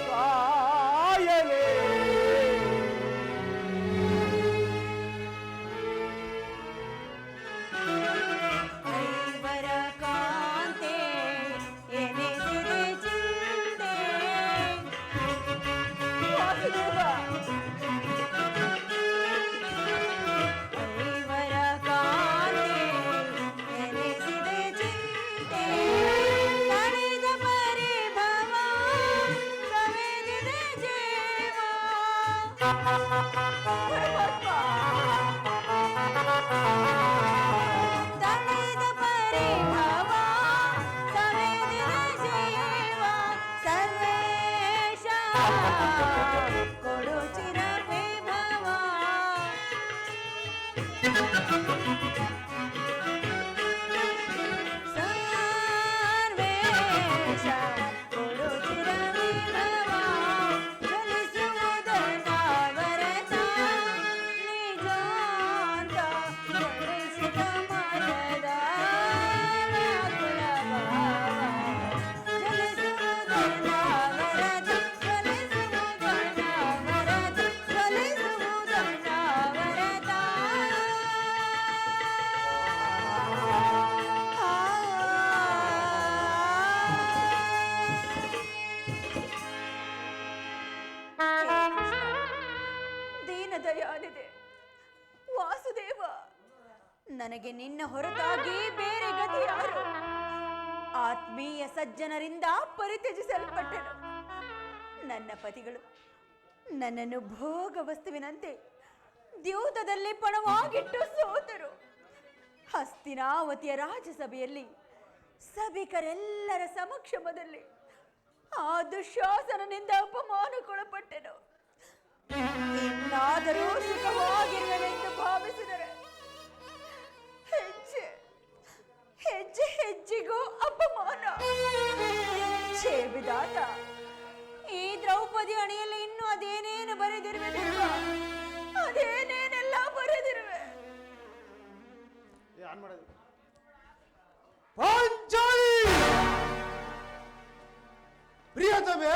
ಸಾಯಲೇ. ದಯಾನಿದೆ ವಾಸುದೇವ, ನನಗೆ ನಿನ್ನ ಹೊರತಾಗಿ ಬೇರೆ ಗತಿ ಯಾರು? ಆತ್ಮೀಯ ಸಜ್ಜನರಿಂದ ಪರಿತ್ಯಜಿಸಲ್ಪಟ್ಟೆನು. ನನ್ನ ಪತಿಗಳು ನನ್ನನ್ನು ಭೋಗ ವಸ್ತುವಿನಂತೆ ದ್ಯೂತದಲ್ಲಿ ಪಣವಾಗಿಟ್ಟು ಸೋತರು. ಹಸ್ತಿನಾವತಿಯ ರಾಜಸಭೆಯಲ್ಲಿ ಸಭಿಕರೆಲ್ಲರ ಸಮಕ್ಷಮದಲ್ಲಿ ಆ ದುಶ್ಯಾಸನನಿಂದ ಅಪಮಾನಕ್ಕೊಳಪಟ್ಟೆನು. ಇನ್ನಾದರೂ ಸುಖವಾಗಿರುವೆನೆಂದು ಭಾವಿಸಿದರೆ ಹೆಜ್ಜೆ ಹೆಜ್ಜೆಗೂ ಅಪಮಾನ. ಛೇ ವಿಧಾತ, ಈ ದ್ರೌಪದಿ ಅಣಿಯಲ್ಲಿ ಇನ್ನು ಅದೇನೇನು ಬರೆದಿರುವೆ ದೇವ, ಅದೇನೇನೆಲ್ಲ ಬರೆದಿರುವೆ. ಪಾಂಚಾಲಿ ಪ್ರಿಯತಮೆ,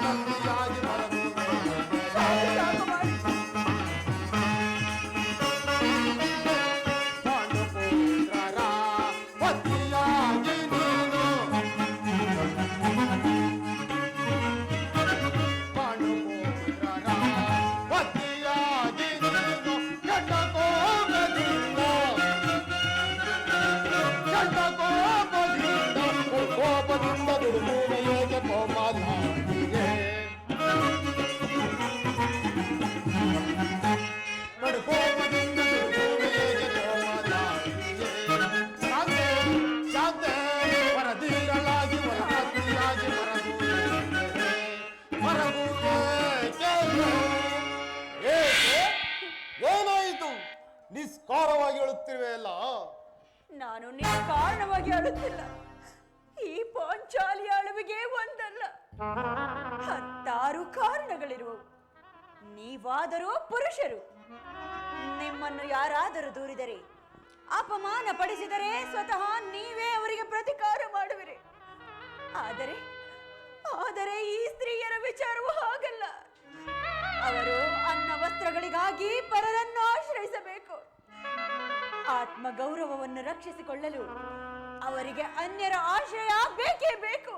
ವರನಂದಿಯಾಗಿ ಬರದು ಸಾಕು ಮಾಡಿ. ಪಾಂಡುಪುತ್ರರ ಪತಿಯಾಗಿ ನೀನು ಪಾಂಡುಪುತ್ರರ ಪತಿಯಾಗಿ ನೀನು ಕೆಟ್ಟ ಕೋಪದಿಂದ ದುರ್ಮೂಲೆಗೆ ಕೋಮಲಾಗಿಯೇ ಕೋಪದಿಂದ ದುರ್ಮೂಲೆಗೆ ಕೋಮಲಾಗಿಯೇ ಶಾಂತೆ ಶಾಂತೆ ವರದೀರಲಾಗಿ ವರಪತಿಯಾಗಿ ಏನಾಯಿತು? ನಿಸ್ಕಾರವಾಗಿ ಹೇಳುತ್ತಿರುವೆಯಲ್ಲ. ನಾನು ನಿಷ್ಕಾರಣವಾಗಿ ಅಳುತ್ತಿಲ್ಲ. ಈ ಪಾಂಚಾಲಿ ಅಳುವಿಗೆ ಒಂದಲ್ಲ, 10 ಕಾರಣಗಳಿರುವವು. ನೀವಾದರೂ ಪುರುಷರು. ನಿಮ್ಮನ್ನು ಯಾರಾದರೂ ದೂರಿದರೆ, ಅಪಮಾನ ಪಡಿಸಿದರೆ ಸ್ವತಃ ನೀವೇ ಅವರಿಗೆ ಪ್ರತಿಕಾರ ಮಾಡುವಿರಿ. ಆದರೆ ಈ ಸ್ತ್ರೀಯರ ವಿಚಾರವು ಹಾಗಲ್ಲ. ಅವರು ಅನ್ನ ವಸ್ತ್ರಗಳಿಗಾಗಿ ಪರರನ್ನು ಆಶ್ರಯಿಸಬೇಕು. ಆತ್ಮಗೌರವವನ್ನು ರಕ್ಷಿಸಿಕೊಳ್ಳಲು ಅವರಿಗೆ ಅನ್ಯರ ಆಶ್ರಯ ಬೇಕೇ ಬೇಕು.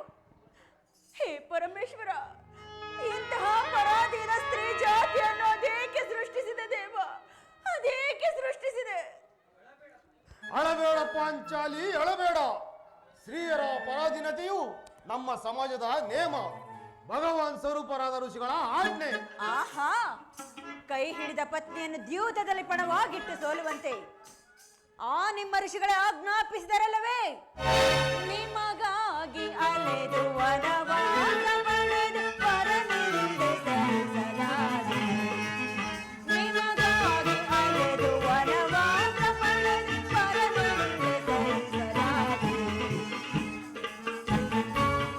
ಹೇ ಪರಮೇಶ್ವರ, ಇಂತಹ ಪರಾಧೀನ ಸ್ತ್ರೀ ಜಾತಿಯನ್ನು ಅದೇಕೆ ಸೃಷ್ಟಿಸಿದೆ ದೇವ? ಅದೇಕೆ ಸೃಷ್ಟಿಸಿದೆ? ಅಳಬೇಡ ಪಾಂಚಾಲಿ, ಅಳಬೇಡ. ಸ್ತ್ರೀಯರ ಪರಾಧೀನತೆಯು ನಮ್ಮ ಸಮಾಜದ ನೇಮ, ಭಗವಾನ್ ಸ್ವರೂಪರಾದ ಋಷಿಗಳ ಆಜ್ಞೆ. ಆಹಾ, ಕೈ ಹಿಡಿದ ಪತ್ನಿಯನ್ನು ದ್ಯೂತದಲ್ಲಿ ಪಣವಾಗಿಟ್ಟು ಸೋಲುವಂತೆ ಆ ನಿಮ್ಮ ಋಷಿಗಳೇ ಆಜ್ಞಾಪಿಸಿದರಲ್ಲವೇ? ನಿಮಗಾಗಿ ಅಲೆದು ವನವಾಸ ಪಡೆದು ಪರನಿಂದೆ ಸರಿಸಲಾರೆ. ನಿಮಗಾಗಿ ಅಲೆದು ವನವಾಸ ಪಡೆದು ಪರನಿಂದೆ ಸರಿಸಲಾರೆ.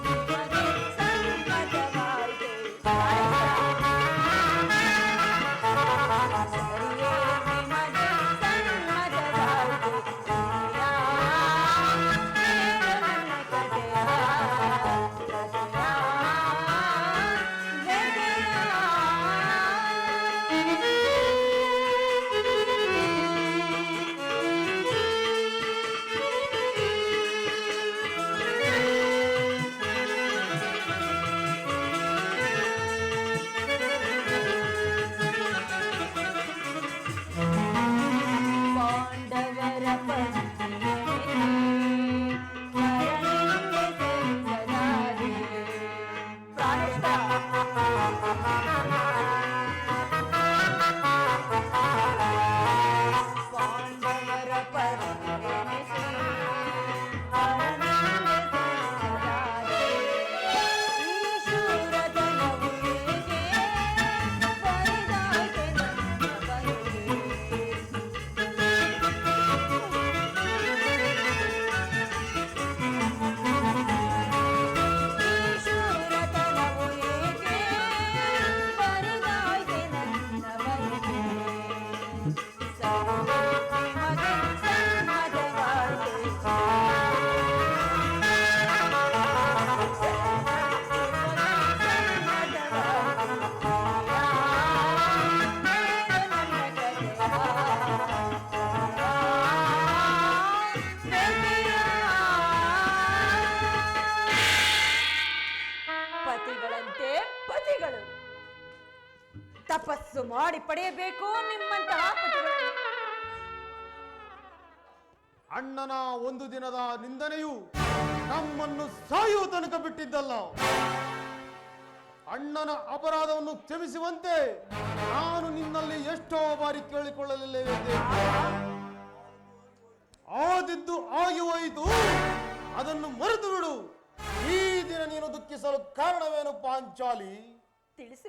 ನಿಮಗೆ ಸಮ್ಮತವಾಯಿತೆ ಸರಿಯೇ? ನಿಮಗೆ ತಪಸ್ಸು ಮಾಡಿ ಪಡೆಯಬೇಕು ನಿಮ್ಮಂತಹ ಪತಿಗಳನ್ನು. ಅಣ್ಣನ ಒಂದು ದಿನದ ನಿಂದನೆಯು ನಮ್ಮನ್ನು ಸಾಯುವ ತನಕ ಬಿಟ್ಟಿದ್ದಲ್ಲ. ಅಣ್ಣನ ಅಪರಾಧವನ್ನು ಕ್ಷಮಿಸುವಂತೆ ನಾನು ನಿನ್ನಲ್ಲಿ ಎಷ್ಟೋ ಬಾರಿ ಕೇಳಿಕೊಳ್ಳಲಿಲ್ಲವೇ? ಆದಿದ್ದು ಆಗಿ ಹೋಯಿತು, ಅದನ್ನು ಮರೆತು ಬಿಡು. ಈ ದಿನ ನೀನು ದುಃಖಿಸಲು ಕಾರಣವೇನು ಪಾಂಚಾಲಿ?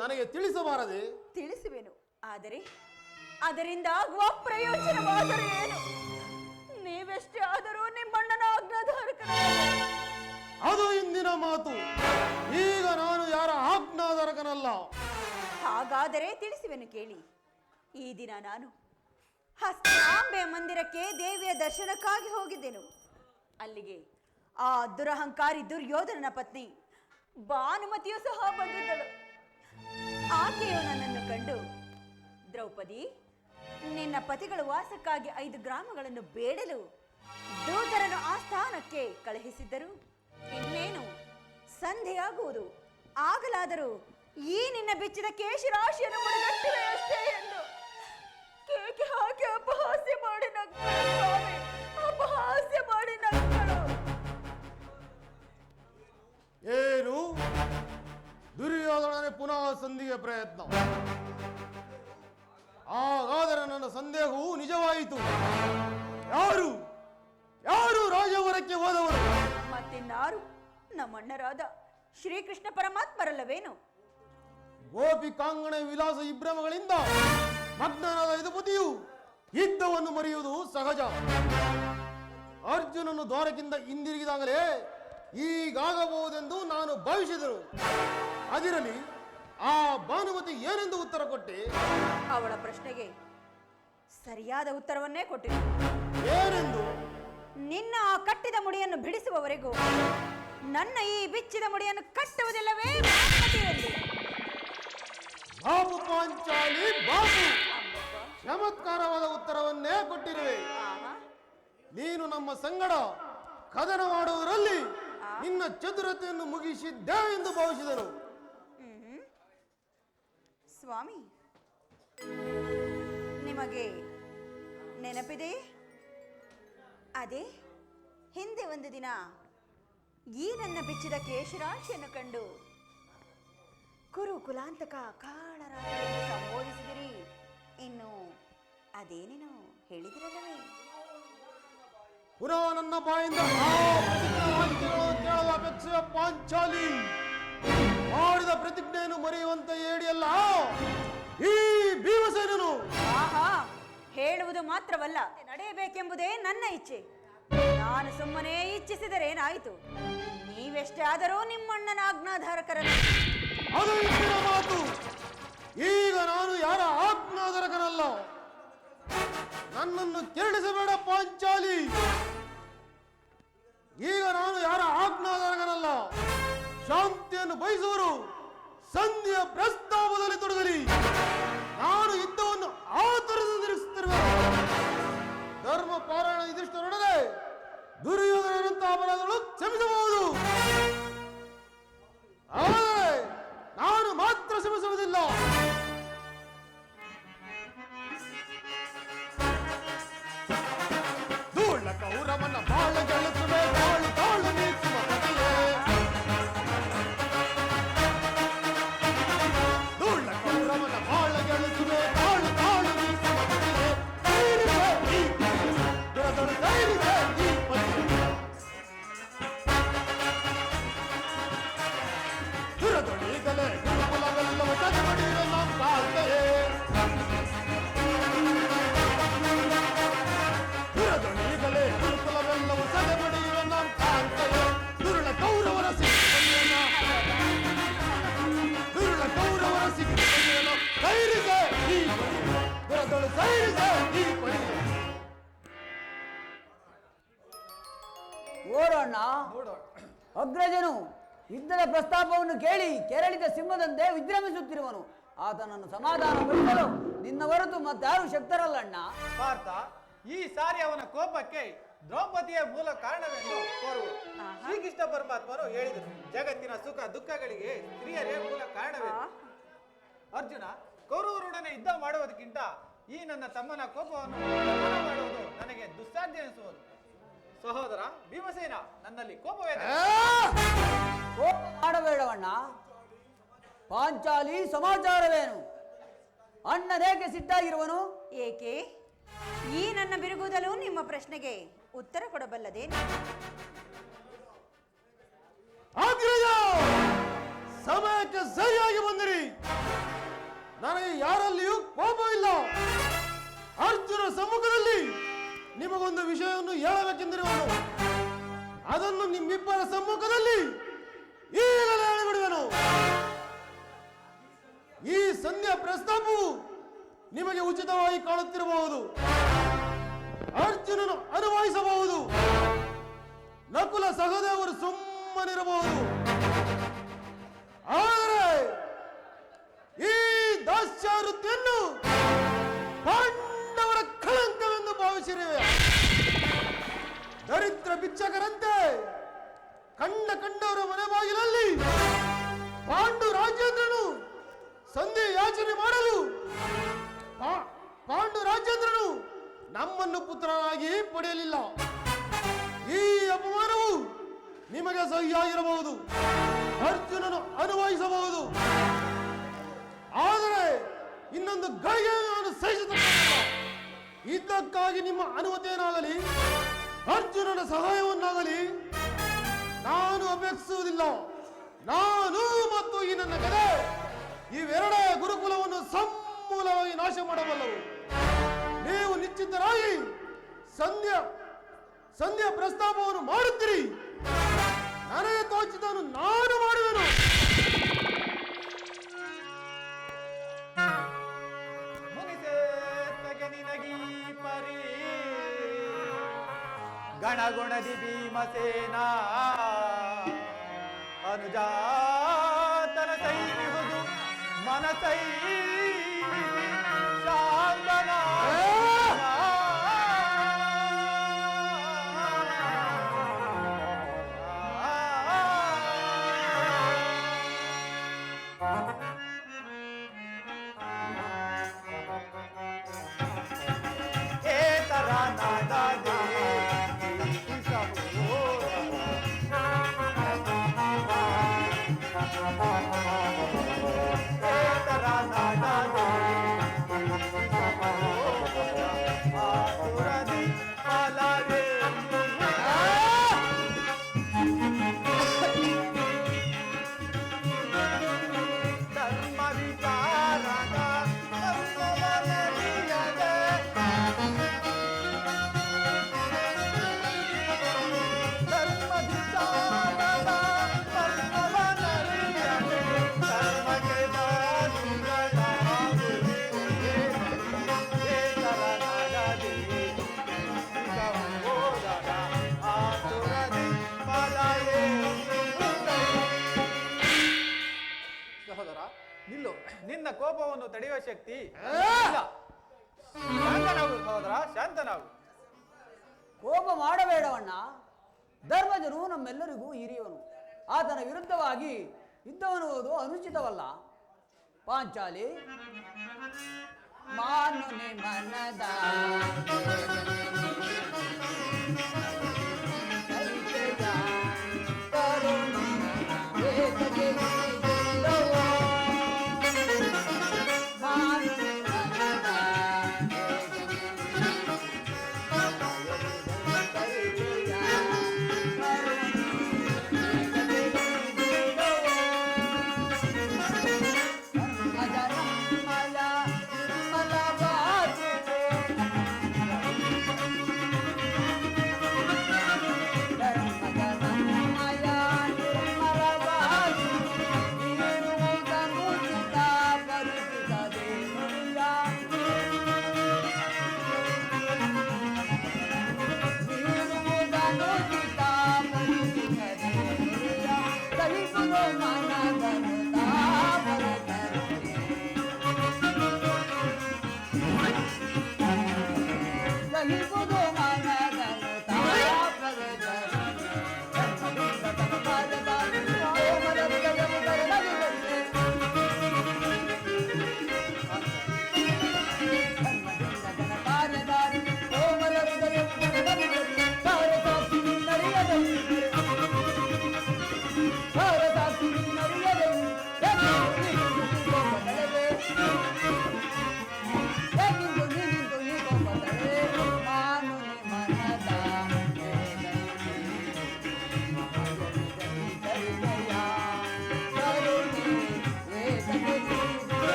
ನನಗೆ ತಿಳಿಸಬಾರದೆ? ತಿಳಿಸುವೆನು, ಆದರೆ ಅದರಿಂದ ಆಗುವ ಪ್ರಯೋಜನವಾದರೂ ಏನು? ನೀವೆಷ್ಟೇ ಆದರೂ ನಿಮ್ಮಣ್ಣನ ಆಜ್ಞಾಧಾರಕರು. ಅದು ಇಂದಿನ ಮಾತು. ಈಗ ನಾನು ಯಾರ ಆಜ್ಞಾಧಾರಕನಲ್ಲ. ಹಾಗಾದರೆ ತಿಳಿಸುವೆನು ಕೇಳಿ. ಈ ದಿನ ನಾನು ಹಸ್ತಾಂಬೆ ಮಂದಿರಕ್ಕೆ ದೇವಿಯ ದರ್ಶನಕ್ಕಾಗಿ ಹೋಗಿದ್ದೆನು. ಅಲ್ಲಿಗೆ ಆ ದುರಹಂಕಾರಿ ದುರ್ಯೋಧನನ ಪತ್ನಿ ಭಾನುಮತಿಯೂ ಸಹ ಬಂದಿದ್ದಳು. ಆಕೆಯು ನನ್ನನ್ನು ಕಂಡು, ದ್ರೌಪದಿ, ನಿನ್ನ ಪತಿಗಳ ವಾಸಕ್ಕಾಗಿ 5 ಗ್ರಾಮಗಳನ್ನು ಬೇಡಲು ದೂತರನ್ನು ಆ ಸ್ಥಾನಕ್ಕೆ ಕಳುಹಿಸಿದ್ದರು. ಇನ್ನೇನು ಸಂಧಿಯಾಗುವುದು, ಆಗಲಾದರೂ ಈ ನಿನ್ನ ಬೆಚ್ಚಿದ ಕೇಶರಾಶಿಯನ್ನು ಮುಡಿಗಟ್ಟಿವೆ ಅಷ್ಟೇ ಎಂದು ಕೇಕೆ ಹಾಕಿ ಅಪಹಾಸ್ಯ ಮಾಡಿ ನಕ್ಕಳು. ಸ್ವಾಮಿ, ಅಪಹಾಸ್ಯ ಮಾಡಿ ನಕ್ಕಳು. ಏನು ದುರ್ಯೋಧನನೇ ಪುನಃ ಸಂಧಿಗೆ ಪ್ರಯತ್ನ? ಹಾಗಾದರೆ ನನ್ನ ಸಂದೇಹವು ನಿಜವಾಯಿತು. ಯಾರು ಯಾರು ರಾಜವರಕ್ಕೆ ಹೋದವರು? ಮತ್ತಿನ್ನಾರು ನಮ್ಮಣ್ಣರಾದ ಶ್ರೀಕೃಷ್ಣ ಪರಮಾತ್ಮರಲ್ಲವೇನು? ಗೋಪಿಕಾಂಗಣ ವಿಲಾಸ ವಿಭ್ರಮಗಳಿಂದ ಮಗ್ನನಾದ ಯದುಪತಿಯು ಯುದ್ಧವನ್ನು ಮರೆಯುವುದು ಸಹಜ. ಅರ್ಜುನನು ದ್ವಾರಕ್ಕಿಂದ ಹಿಂದಿರುಗಿದಾಗಲೇ ಹೀಗಾಗಬಹುದೆಂದು ನಾನು ಭಾವಿಸಿದರು. ಅದಿರಲಿ, ಆ ಭಾನುಮತಿ ಏನೆಂದು ಉತ್ತರ ಕೊಟ್ಟೆ? ಅವಳ ಪ್ರಶ್ನೆಗೆ ಸರಿಯಾದ ಉತ್ತರವನ್ನೇ ಕೊಟ್ಟಿರು. ಏನೆಂದು? ನಿನ್ನ ಆ ಕಟ್ಟಿದ ಮುಡಿಯನ್ನು ಬಿಡಿಸುವವರೆಗೂ ನನ್ನ ಈ ಬಿಚ್ಚಿದ ಮುಡಿಯನ್ನು ಕಟ್ಟುವುದಿಲ್ಲವೇ ಭಾನುಮತಿ ಎಂದು. ಬಾಬು ಪಾಂಚಾಲಿ ಬಾಬು, ಚಮತ್ಕಾರವಾದ ಉತ್ತರವನ್ನೇ ಕೊಟ್ಟಿರುವೆ. ನೀನು ನಮ್ಮ ಸಂಗಡ ಕದನ ಮಾಡುವುದರಲ್ಲಿ ನಿನ್ನ ಚತುರತೆಯನ್ನು ಮುಗಿಸಿದ್ದೆ ಎಂದು ಭಾವಿಸಿದನು. ಸ್ವಾಮಿ, ನಿಮಗೆ ನೆನಪಿದೆ? ಅದೇ ಹಿಂದೆ ಒಂದು ದಿನ ಈ ನನ್ನ ಬಿಚ್ಚಿದ ಕೇಶರಾಶಿಯನ್ನು ಕಂಡು ಕುರು ಕುಲಾಂತಕ ಕಾಳರಾಜ ಎಂದು ಸಂಬೋಧಿಸಿದಿರಿ. ಇನ್ನು ಅದೇನೇನು ಹೇಳಿದಿರಲ್ಲವೇ? ಪುನಃ ನನ್ನ ಬಾಯಿಂದ ಆ ಪ್ರತಿಜ್ಞಾವಾಕ್ಯಗಳನ್ನು ಕೇಳಲು ಅಪೇಕ್ಷೆಯ ಪಾಂಚಾಲಿ. ಮಾಡಿದ ಪ್ರತಿಜ್ಞೆಯನ್ನು ಮರೆಯುವಂತ ಹೇಳಿಯಲ್ಲ ಈ ಭೀಮಸೇನನು. ಆಹಾ, ಹೇಳುವುದು ಮಾತ್ರವಲ್ಲ, ನಡೆಯಬೇಕೆಂಬುದೇ ನನ್ನ ಇಚ್ಛೆ. ನಾನು ಸುಮ್ಮನೆ ಇಚ್ಛಿಸಿದರೇನಾಯಿತು? ನೀವೆಷ್ಟೇ ಆದರೂ ನಿಮ್ಮಣ್ಣನ ಆಜ್ಞಾಧಾರಕರಲ್ಲ. ಅದು ಇಂದಿನ ಮಾತು. ಈಗ ನಾನು ಯಾರ ಆಜ್ಞಾಧಾರಕನಲ್ಲ. ನನ್ನನ್ನು ಕೆರಳಿಸಬೇಡ ಪಾಂಚಾಲಿ. ಈಗ ನಾನು ಯಾರ ಆಜ್ಞಾಧಾರಕನಲ್ಲ. ಶಾಂತಿಯನ್ನು ಬಯಸುವರು ಸಂಧಿಯ ಪ್ರಸ್ತಾವದಲ್ಲಿ ತೊಡಗಲಿ. ನಾನು ಯುದ್ಧವನ್ನು ಆತುರದಿಂದ ನಿರೀಕ್ಷಿಸುತ್ತಿರುವೆ. ಧರ್ಮ ಪಾರಾಯಣ ಇದಿಷ್ಟರೊಡನೆ ದುರ್ಯೋಧನಂತಹ ಅಪರಾಧಗಳು ಕ್ಷಮಿಸಬಹುದು. ಆದರೆ ನಾನು ಮಾತ್ರ ಕ್ಷಮಿಸುವುದಿಲ್ಲ. ಧೂಳ ಕೌರವನ ಬಾಳ ಗೆಳಿಸುವೆ, ತಾಳು ತಾಳು ನೀಸುವ ಪತಿಯೇ. ಧೂಳ ಕೌರವನ ಬಾಳ ಗೆಳಿಸುವೆ, ತಾಳು ತಾಳು ನೀಸುವ ಪತಿಯೇ. ಧೈರ್ಯ ಈ ಪತಿಯೇ, ದುರದೊಳು ಧೈರ್ಯ ಈ ಪತಿಯೇ. ದುರದೊಳೀಗಲೇ ಗುರುಕುಲವೆಲ್ಲವೂ ಚದಮಡಿಯುವ ನಮ್ಮ ಕಾಂತೆಯೇ. ದುರದೊಳೀಗಲೇ ಗುರುಕುಲವೆಲ್ಲವೂ ಸದೆಬಡಿಯುವ ನಮ್ಮ ಕಾಂತೆಯೇ. ದುರುಳ ಕೌರವರ ಸಿಗಿನ ದುರುಳ ಕೌರವರ ಸಿಗಿನ ಧೈರ್ಯ ಈ ಪತಿಯೇ. ದುರದೊಳು ಧೈರ್ಯ ಈ ಪತಿಯೇ. ಓಡೋಣ. ಅಗ್ರಜನು ಯುದ್ಧದ ಪ್ರಸ್ತಾಪವನ್ನು ಕೇಳಿ ಕೆರಳಿದ ಸಿಂಹದಂತೆ ವಿಜೃಂಭಿಸುತ್ತಿರುವನು. ಆತನನ್ನು ಸಮಾಧಾನಗೊಳಿಸಲು ನಿನ್ನ ಹೊರತು ಮತ್ತಾರು ಶಕ್ತರಲ್ಲಣ್ಣ. ಪಾರ್ಥ, ಈ ಸಾರಿ ಅವನ ಕೋಪಕ್ಕೆ ದ್ರೌಪದಿಯ ಮೂಲ ಕಾರಣವೆಂದು ತೋರುವುದು. ಶ್ರೀಕೃಷ್ಣ ಪರಮಾತ್ಮರು ಹೇಳಿದರು, ಜಗತ್ತಿನ ಸುಖ ದುಃಖಗಳಿಗೆ ಸ್ತ್ರೀಯರೇ ಮೂಲ ಕಾರಣವೆಂದು. ಅರ್ಜುನ, ಕೌರವರೊಡನೆ ಯುದ್ಧ ಮಾಡುವುದಕ್ಕಿಂತ ಈ ನನ್ನ ತಮ್ಮನ ಕೋಪವನ್ನು ದಮನ ಮಾಡುವುದು ನನಗೆ ದುಸ್ಸಾಧ್ಯ ಎನಿಸುವುದು. ಸಹೋದರ ಭೀಮಸೇನ, ನನ್ನಲ್ಲಿ ಕೋಪವೇನು? ಕೋಪ ಮಾಡಬೇಡವಣ್ಣ. ಪಾಂಚಾಲಿ ಸಮಾಚಾರವೇನು? ಅಣ್ಣನೇಕೆ ಸಿಟ್ಟಾಗಿರುವನು? ಏಕೆ? ಈ ನನ್ನ ಬಿರುಗುದಲು ನಿಮ್ಮ ಪ್ರಶ್ನೆಗೆ ಉತ್ತರ ಕೊಡಬಲ್ಲದೇನು? ಅಗ್ರಜ, ಸಮಯಕ್ಕೆ ಸರಿಯಾಗಿ ಬಂದಿರಿ. ನನಗೆ ಯಾರಲ್ಲಿಯೂ ಕೋಪವಿಲ್ಲ. ಅರ್ಜುನ ಸಮ್ಮುಖದಲ್ಲಿ ನಿಮಗೊಂದು ವಿಷಯವನ್ನು ಹೇಳಬೇಕೆಂದಿರುವನು. ಅದನ್ನು ನಿಮ್ಮಿಬ್ಬರ ಸಮ್ಮುಖದಲ್ಲಿ ಈಗಲೇ ಹೇಳಿಬಿಡುವೆನು. ಈ ಸಂಧ್ಯಾ ಪ್ರಸ್ತಾಪವು ನಿಮಗೆ ಉಚಿತವಾಗಿ ಕಾಣುತ್ತಿರಬಹುದು. ಅರ್ಜುನನು ಅನುಭವಿಸಬಹುದು. ನಕುಲ ಸಹದೇವರು ಸುಮ್ಮನಿರಬಹುದು. ಮನೆ ಬಾಗಿಲಲ್ಲಿ ಪಾಂಡು ರಾಜೇಂದ್ರನು ಸಂಧಿ ಯಾಚನೆ ಮಾಡಲು ಪಾಂಡು ರಾಜೇಂದ್ರನು ನಮ್ಮನ್ನು ಪುತ್ರನಾಗಿ ಪಡೆಯಲಿಲ್ಲ. ಈ ಅಪಮಾನವು ನಿಮಗೆ ಸಹಿಯಾಗಿರಬಹುದು, ಅರ್ಜುನನು ಅನುಭವಿಸಬಹುದು. ಆದರೆ ಇನ್ನೊಂದು ಗಳಿಗೆ ನಾನು ಸಹಿಸುತ್ತಿಲ್ಲ. ಇದಕ್ಕಾಗಿ ನಿಮ್ಮ ಅನುಮತಿಯನ್ನಾಗಲಿ ಅರ್ಜುನನ ಸಹಾಯವನ್ನಾಗಲಿ ನಾನು ಅಪೇಕ್ಷಿಸುವುದಿಲ್ಲ. ನಾನು ಮತ್ತು ಈ ನನ್ನ ಗದೆ ಇವೆರಡೇ ಗುರುಕುಲವನ್ನು ಸಮೂಲವಾಗಿ ನಾಶ ಮಾಡಬಲ್ಲವು. ನೀವು ನಿಶ್ಚಿತರಾಗಿ ಸಂಧ್ಯಾ ಪ್ರಸ್ತಾಪವನ್ನು ಮಾಡುತ್ತೀರಿ. ನನಗೆ ತೋಚಿದನ್ನು ನಾನು ಮಾಡುವೆನು. ಪರಿ ಗಣಗುಣದಿ ಭೀಮಸೇನ ಅನುಜಾತನ ಸೈರಿಹುದು ಮನಸೈ ಶಾಂತನ ನಿನ್ನ ಕೋಪವನ್ನು ತಡೆಯುವ ಶಕ್ತಿ ಇಲ್ಲ. ಶಾಂತನಾಗು ಸಹೋದರ, ಶಾಂತನಾಗು. ಕೋಪ ಮಾಡಬೇಡವಣ್ಣ. ಧರ್ಮಜನು ನಮ್ಮೆಲ್ಲರಿಗೂ ಹಿರಿಯವನು. ಆತನ ವಿರುದ್ಧವಾಗಿ ಯುದ್ಧವನ್ನುವುದು ಅನುಚಿತವಲ್ಲ. ಪಾಂಚಾಲಿ ಮಾನುನೆ ಮನದ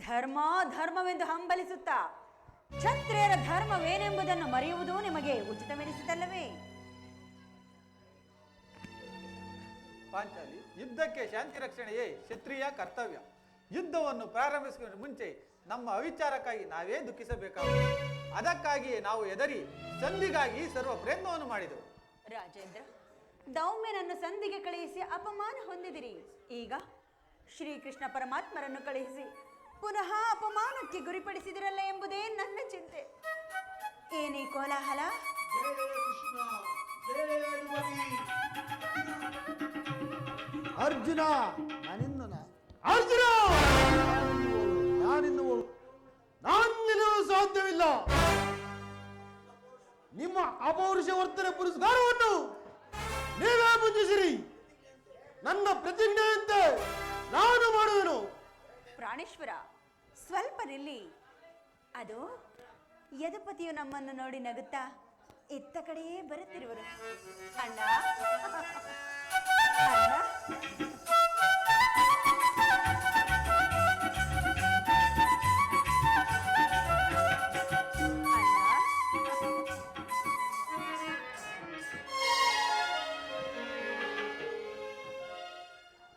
ಧರ್ಮ ಧರ್ಮವೆಂದು ಹಂಬಲಿಸುತ್ತಾ ಕ್ಷತ್ರಿಯರ ಧರ್ಮವೇನೆಂಬುದನ್ನು ಮರೆಯುವುದು ನಿಮಗೆ ಉಚಿತವೆನಿಸಿದಲ್ಲವೇ? ಪಾಂಚಾಲಿ, ಯುದ್ಧಕ್ಕೆ ಶಾಂತಿ ರಕ್ಷಣೆಯೇ ಕ್ಷತ್ರಿಯ ಕರ್ತವ್ಯ. ಯುದ್ಧವನ್ನು ಪ್ರಾರಂಭಿಸುವ ಮುಂಚೆ ನಮ್ಮ ಅವಿಚಾರಕ್ಕಾಗಿ ನಾವೇ ದುಃಖಿಸಬೇಕಾಗುತ್ತದೆ. ಅದಕ್ಕಾಗಿಯೇ ನಾವು ಎದರಿ ಸಂಧಿಗಾಗಿ ಸರ್ವ ಪ್ರಯತ್ನವನ್ನು ಮಾಡಿದೆವು. ರಾಜೇಂದ್ರ, ದೌಮ್ಯನನ್ನು ಸಂಧಿಗೆ ಕಳುಹಿಸಿ ಅಪಮಾನ ಹೊಂದಿದಿರಿ. ಈಗ ಶ್ರೀಕೃಷ್ಣ ಪರಮಾತ್ಮರನ್ನು ಕಳುಹಿಸಿ ಪುನಃ ಅಪಮಾನಕ್ಕೆ ಗುರಿಪಡಿಸಿದಿರಲ್ಲ ಎಂಬುದೇ ನನ್ನ ಚಿಂತೆ. ಏನೇ ಕೋಲಾಹಲ? ಕೃಷ್ಣ ಅರ್ಜುನ ನಾನಿನ್ನು ಅರ್ಜುನ ನಾನಿನ್ನು ನಾನು ನಿಲ್ಲಲು ಸಾಧ್ಯವಿಲ್ಲ. ನಿಮ್ಮ ಅಪೌರುಷ ವರ್ತನೆ ಪುರಸ್ಕಾರವನ್ನು ನೀವೇ ಮುಂಜಿಸಿರಿ. ನನ್ನ ಪ್ರತಿಜ್ಞೆಯಂತೆ ನಾನು ಮಾಡುವೆನು. ಪ್ರಾಣೇಶ್ವರ, ಸ್ವಲ್ಪ ನಿಲ್ಲಿ. ಅದು ಯದುಪತಿಯು ನಮ್ಮನ್ನು ನೋಡಿ ನಗುತ್ತಾ ಇತ್ತ ಕಡೆಯೇ ಬರುತ್ತಿರುವರು. ಅಣ್ಣ ಅಣ್ಣ,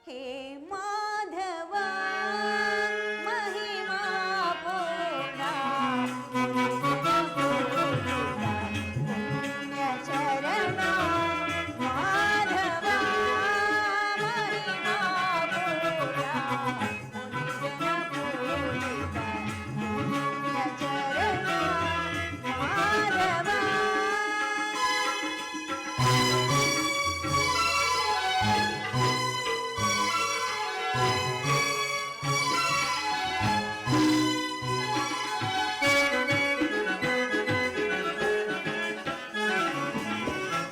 ಹೇ ಮಾಧವ ಮಹಿಮಾ ಪೂರ್ಣ ಪುಣ್ಯ ಚರಣ ಮಾಧವ ಮಹಿಮಾ ಪೂರ್ಣ ಪುಣ್ಯ ಚರಣ ಮಾಧವ.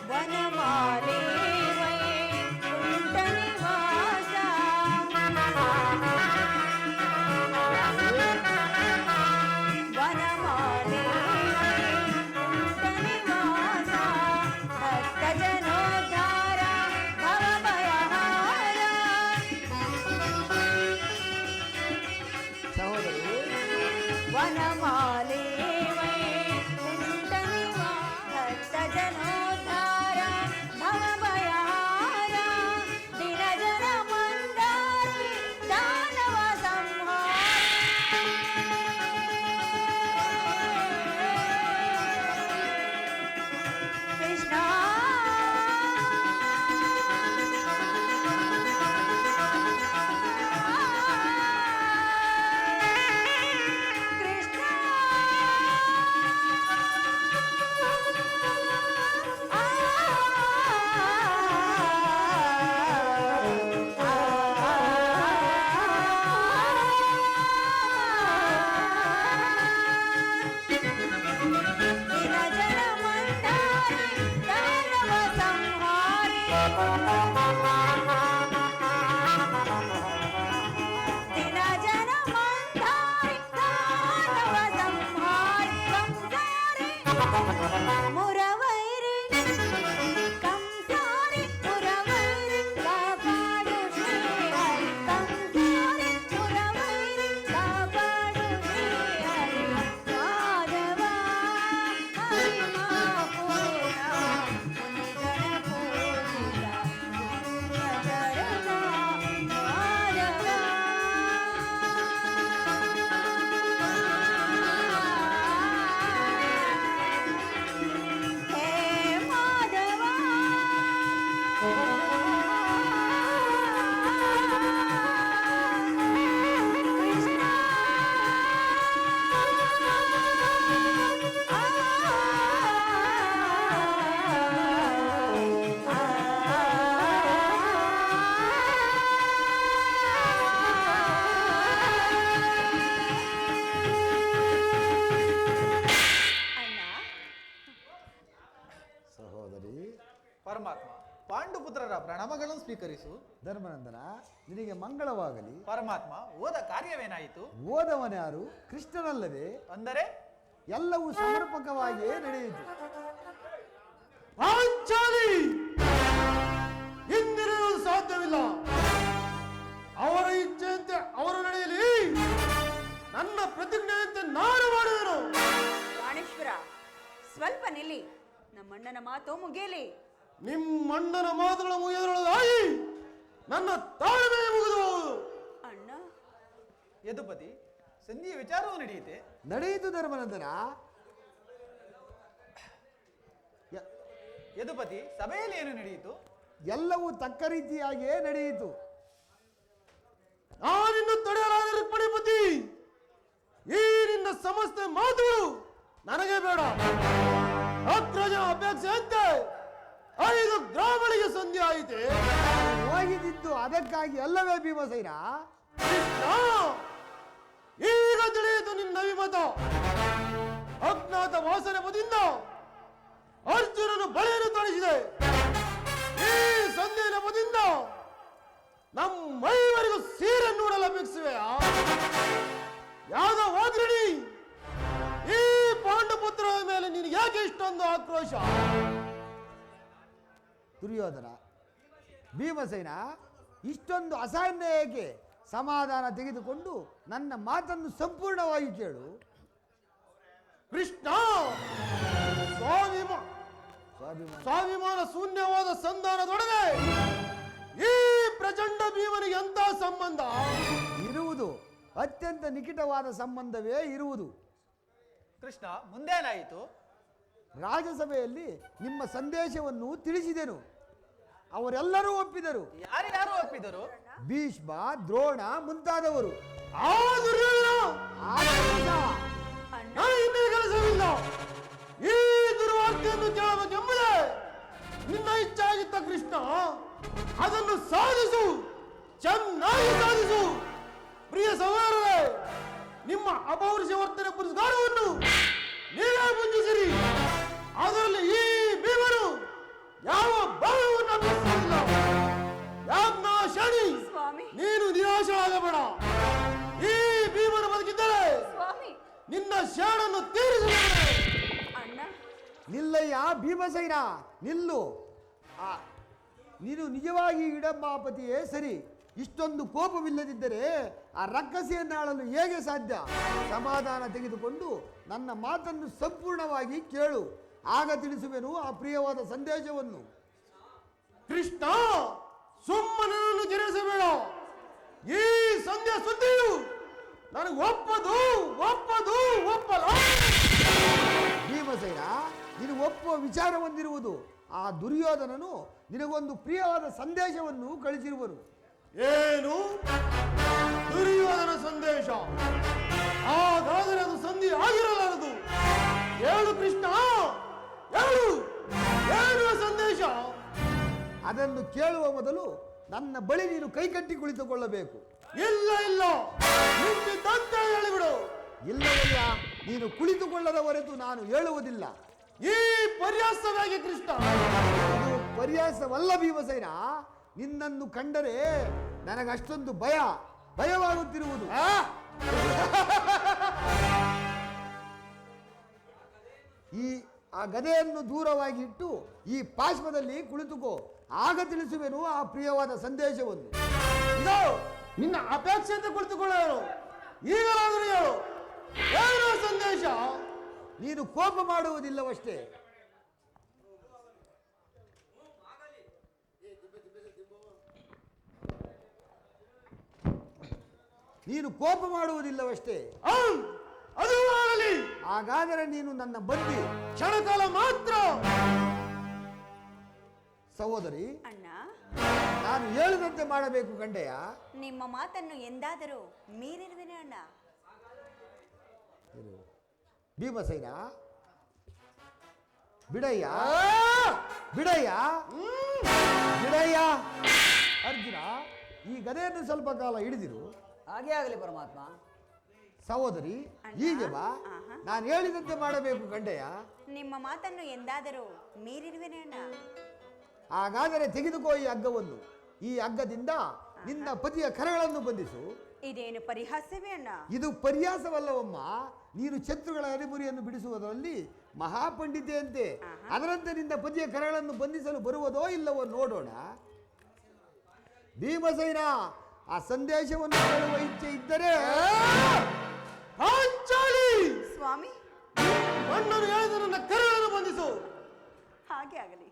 ವನಮಾಲೆ ವೈಕುಂಠ ನಿವಾಸ ವನಮಾಲೆ ವೈಕುಂಠ ನಿವಾಸ ಭಕ್ತ ಜನೋದ್ಧಾರ ಭವಭಯಹಾರ. ಸಹೋದರಿ ವನಮಾಲೆ ವೈಕುಂಠ ನಿವಾಸ ಭಕ್ತ ಜನೋದ್ಧಾರ ಭವಭಯಹಾರ. ದಿನಜನ ಮಂದಾರಿ ದಾನವ ಸಂಹಾರ. ಕೃಷ್ಣ ಕೃಷ್ಣ ದಿನಜನ ಮಂದಾರಿ ದಾನವ ಸಂಹಾರಿ. ದಿನಜನ ಮಂದಾರಿ ದಾನವ ಸಂಹಾರಿ. ಕಂಸಾರಿ ಮುರವೈರಿ ಕಂಸಾರಿ ಮುರವೈರಿ ಕಾಪಾಡು ಶ್ರೀಹರಿ. ಕಂಸಾರಿ ಮುರವೈರಿ ಕಾಪಾಡು ಶ್ರೀಹರಿ. ಮಾಧವ ಮಹಿಮಾ ಪೂರ್ಣ ಮುನಿಗಣ ಪೂಜಿತ ಪುಣ್ಯ ಚರಣ ಮಾಧವ. ಹೇ ಮಾಧವ ಕೃಷ್ಣ ಅಣ್ಣ, ಸಹೋದರಿ ಪರಮಾತ್ಮ, ಪಾಂಡುಪುತ್ರರ ಪ್ರಣಾಮಗಳನ್ನು ಸ್ವೀಕರಿಸು. ಧರ್ಮನಂದನ, ನಿನಗೆ ಮಂಗಳವಾಗಲಿ. ಪರಮಾತ್ಮ, ಹೋದ ಕಾರ್ಯವೇನಾಯಿತು? ಓದವನ್ಯಾರು? ಕೃಷ್ಣನಲ್ಲವೇ? ಅಂದರೆ ಎಲ್ಲವೂ ಸಮರ್ಪಕವಾಗಿಯೇ ನಡೆಯಿತು. ಪಾಂಚಾಲಿ ಹಿಂದಿರಲು ಸಾಧ್ಯವಿಲ್ಲ. ಅವರ ಇಚ್ಛೆಯಂತೆ ಅವರು ನಡೆಯಲಿ. ನನ್ನ ಪ್ರತಿಜ್ಞೆಯಂತೆ ನಾನು ಮಾಡುವೆನು. ಪ್ರಾಣೇಶ್ವರ, ಸ್ವಲ್ಪ ನಿಲ್ಲಿ. ನಮ್ಮಣ್ಣನ ಮಾತು ಮುಗಿಯಲಿ. ನಿಮ್ಮಣ್ಣನ ಮಾತುಗಳ ಮುಗಿಯದೊಳಗಾಗಿ ನನ್ನ ತಾಳ್ಮೆ ಮುಗಿದು ಹೋಗುವುದು. ಅಣ್ಣ, ಯದುಪತಿ, ಸಂಧಿಯ ವಿಚಾರವು ನಡೆಯುತ್ತೆ. ನಡೆಯಿತು ಧರ್ಮನಂದನ. ಯದುಪತಿ, ಸಭೆಯಲ್ಲಿ ಏನು ನಡೆಯಿತು? ಎಲ್ಲವೂ ತಕ್ಕ ರೀತಿಯಾಗಿಯೇ ನಡೆಯಿತು. ನಾನಿನ್ನು ತಡೆಯಲಾದ ರುಕ್ಮಿಣಿಪತಿ, ಈ ನಿನ್ನ ಸಮಸ್ತ ಮಾತುಗಳು ನನಗೆ ಬೇಡ. ಅಗ್ರಜ ಅಪೇಕ್ಷೆಯಂತೆ 5 ಗ್ರಾಮಗಳಿಗೆ ಸಂಧಿ ಆಯಿತೆ. ಆಗಿದ್ದು ಅದಕ್ಕಾಗಿ ಅಲ್ಲವೇ ಭೀಮಸೇನ? ಕೃಷ್ಣ, ಈಗ ತಿಳಿಯಿತು ನಿನ್ನ ಅಭಿಮತ. ಅಜ್ಞಾತ ವಾಸನೆ ಬದಿಂದ ಅರ್ಜುನನು ಬಳೆಯನ್ನು ತೊಡಿಸಿದೆ. ಈ ಸಂಧಿಯ ನೆಪದಿಂದ ನಮ್ಮೈವರಿಗೂ ಸೀರೆ ನೋಡಲು ಅಪೇಕ್ಷಿಸುವೆಯಾ? ಯಾದವಾಗ್ರಣಿ, ಈ ಪಾಂಡುಪುತ್ರರ ಮೇಲೆ ನೀನು ಯಾಕೆ ಇಷ್ಟೊಂದು ಆಕ್ರೋಶ? ದುರ್ಯೋಧನ, ಭೀಮಸೇನ ಇಷ್ಟೊಂದು ಅಸಹ್ಯ ಏಕೆ? ಸಮಾಧಾನ ತೆಗೆದುಕೊಂಡು ನನ್ನ ಮಾತನ್ನು ಸಂಪೂರ್ಣವಾಗಿ ಕೇಳು. ಕೃಷ್ಣ, ಸ್ವಾಭಿಮಾನ ಶೂನ್ಯವಾದ ಸಂಧಾನದೊಡನೆ ಈ ಪ್ರಚಂಡ ಭೀಮನಿಗೆ ಎಂತ ಸಂಬಂಧ ಇರುವುದು? ಅತ್ಯಂತ ನಿಕಟವಾದ ಸಂಬಂಧವೇ ಇರುವುದು. ಕೃಷ್ಣ, ಮುಂದೇನಾಯಿತು? ರಾಜಸಭೆಯಲ್ಲಿ ನಿಮ್ಮ ಸಂದೇಶವನ್ನು ತಿಳಿಸಿದೆನು. ಅವರೆಲ್ಲರೂ ಒಪ್ಪಿದರು. ಯಾರ್ಯಾರು ಒಪ್ಪಿದರು? ಭೀಷ್ಮ, ದ್ರೋಣ ಮುಂತಾದವರು. ಆ ದುರ್ಯೋಧನ, ಆ ಕೆಲಸ ಇನ್ನೇ ಕೆಲಸವಿಲ್ಲ. ಈ ದುರ್ವಾರ್ತೆಯನ್ನು ಕೇಳಬೇಕೆಂಬುದೇ ನಿನ್ನ ಇಚ್ಛಾಗಿತ್ತ ಕೃಷ್ಣ. ಅದನ್ನು ಸಾಧಿಸು, ಚೆನ್ನಾಗಿ ಸಾಧಿಸು. ಪ್ರಿಯ ಸಹೋದರರೇ, ನಿಮ್ಮ ಅಪೌರುಷ ವರ್ತನೆ ಪುರಸ್ಕಾರವನ್ನು ನೀವೇ ಮುಂಜಿಸಿರಿ. ಅದರಲ್ಲಿ ಈ ಭೀಮನು ಯಾವ ಭಾವವನ್ನು ಅಭ್ಯಸಿಸಿಲ್ಲ. ಯಾಜ್ಞಾ ಶನಿ, ಸ್ವಾಮಿ, ನೀನು ನಿರಾಶರಾಗಬೇಡ. ಈ ಭೀಮನು ಬದುಕಿದ್ದರೆ ಸ್ವಾಮಿ, ನಿನ್ನ ಶಾಣನ್ನು ತೀರಿಸಬೇಡ. ಅಣ್ಣ, ನಿಲ್ಲಯ್ಯ ಭೀಮಸೇನ, ನಿಲ್ಲು. ನೀನು ನಿಜವಾಗಿ ಇಡಂಬಾಪತಿಯೇ ಸರಿ. ಇಷ್ಟೊಂದು ಕೋಪವಿಲ್ಲದಿದ್ದರೆ ಆ ರಕ್ಕಸೆಯನ್ನು ಆಳಲು ಹೇಗೆ ಸಾಧ್ಯ? ಸಮಾಧಾನ ತೆಗೆದುಕೊಂಡು ನನ್ನ ಮಾತನ್ನು ಸಂಪೂರ್ಣವಾಗಿ ಕೇಳು. ಆಗ ತಿಳಿಸುವೆನು ಆ ಪ್ರಿಯವಾದ ಸಂದೇಶವನ್ನು. ಕೃಷ್ಣ, ಸುಮ್ಮನನ್ನು ಜರಿಸಬೇಡ. ಈ ಸಂಧ್ಯಾ ಸುದ್ದಿಯು ನನಗೆ ಒಪ್ಪದು ಒಪ್ಪಲ. ಭೀಮಸೇನ, ನೀನು ಒಪ್ಪುವ ವಿಚಾರ ಹೊಂದಿರುವುದು. ಆ ದುರ್ಯೋಧನನು ನಿನಗೊಂದು ಪ್ರಿಯವಾದ ಸಂದೇಶವನ್ನು ಕಳಿಸಿರುವನು. ಏನು ದುರ್ಯೋಧನ ಸಂದೇಶ? ಹಾಗಾದರೆ ಅದು ಸಂಧಿ ಆಗಿರಲಾರದು. ಹೇಳು ಕೃಷ್ಣ, ಹೇಳು, ಏನು ಸಂದೇಶ? ಅದನ್ನು ಕೇಳುವ ಮೊದಲು ನನ್ನ ಬಳಿ ನೀನು ಕೈಕಟ್ಟಿ ಕುಳಿತುಕೊಳ್ಳಬೇಕು. ಇಲ್ಲ, ನಿಂತಿದ್ದಂತೆ ಹೇಳಿಬಿಡು. ಇಲ್ಲವಲ್ಲ, ನೀನು ಕುಳಿತುಕೊಳ್ಳದ ಹೊರತು ನಾನು ಹೇಳುವುದಿಲ್ಲ. ಈ ಪರ್ಯಾಸವಾಗಿ ಕೃಷ್ಣ. ಇದು ಪರ್ಯಾಸವಲ್ಲ ಭೀಮಸೇನ. ನಿನ್ನನ್ನು ಕಂಡರೆ ನನಗಷ್ಟೊಂದು ಭಯವಾಗುತ್ತಿರುವುದು. ಆ ಗದೆಯನ್ನು ದೂರವಾಗಿ ಇಟ್ಟು ಈ ಪಾಶ್ವದಲ್ಲಿ ಕುಳಿತುಕೋ. ಆಗ ತಿಳಿಸುವೆನು ಆ ಪ್ರಿಯವಾದ ಸಂದೇಶವನ್ನು. ಇದು ನಿನ್ನ ಅಪೇಕ್ಷೆ ಅಂತ ಕುಳಿತುಕೊಳ್ಳೋರು. ಈಗಲಾದರೂ ಹೇಳು, ಏನು ಸಂದೇಶ? ನೀನು ಕೋಪ ಮಾಡುವುದಿಲ್ಲವಷ್ಟೇ. ನೀನು ಕೋಪ ಮಾಡುವುದಿಲ್ಲವಷ್ಟೇ. ಅದು ಆಗಲಿ. ಹಾಗಾದರೆ ನೀನು ನನ್ನ ಬಂದಿ. ಕ್ಷಣಕಾಲ ಮಾತ್ರ. ಸಹೋದರಿ, ಅಣ್ಣ, ನಾನು ಹೇಳಿದಂತೆ ಮಾಡಬೇಕು ಕಂಡೆಯ. ನಿಮ್ಮ ಮಾತನ್ನು ಎಂದಾದರೂ ಮೀರಿರುವೆನೆ ಅಣ್ಣ. ಭೀಮಸೇನ, ಬಿಡಯ್ಯ ಬಿಡಯ್ಯ ಬಿಡಯ್ಯ. ಅರ್ಜುನ, ಈ ಗದೆಯನ್ನು ಸ್ವಲ್ಪ ಕಾಲ ಹಿಡಿದಿರು. ಹಾಗೇ ಆಗಲಿ ಪರಮಾತ್ಮ. ಸಹೋದರಿ, ಹೀಗೆ ಬಾ. ನಾನು ಹೇಳಿದಂತೆ ಮಾಡಬೇಕು ಕಂಡೆಯ. ನಿಮ್ಮ ಮಾತನ್ನು ಎಂದಾದರೂ ಮೀರಿರುವೆನೆ ಅಣ್ಣ. ಹಾಗಾದರೆ ತೆಗೆದುಕೋ ಈ ಹಗ್ಗವನ್ನು. ಈ ಹಗ್ಗದಿಂದ ನಿನ್ನ ಪತಿಯ ಕರಗಳನ್ನು ಬಂಧಿಸು. ಇದೇನು ಪರಿಹಾಸವೇ ಅಣ್ಣ? ಇದು ಪರ್ಯಾಸವಲ್ಲವಮ್ಮ. ನೀನು ಶತ್ರುಗಳ ಅರಿಮುರಿಯನ್ನು ಬಿಡಿಸುವುದರಲ್ಲಿ ಮಹಾಪಂಡಿತೆಯಂತೆ. ಅದರಂತೆ ನಿನ್ನ ಪತಿಯ ಕರಗಳನ್ನು ಬಂಧಿಸಲು ಬರುವುದೋ ಇಲ್ಲವೋ ನೋಡೋಣ. ಭೀಮಸೇನ, ಆ ಸಂದೇಶವನ್ನು ಕೇಳುವ ಇಚ್ಛೆ ಇದ್ದರೆ ಸ್ವಾಮಿ, ಮಣ್ಣನ್ನು ಎಳೆದು ನನ್ನ ಕರಗಳನ್ನು ಬಂಧಿಸು. ಹಾಗೆ ಆಗಲಿ.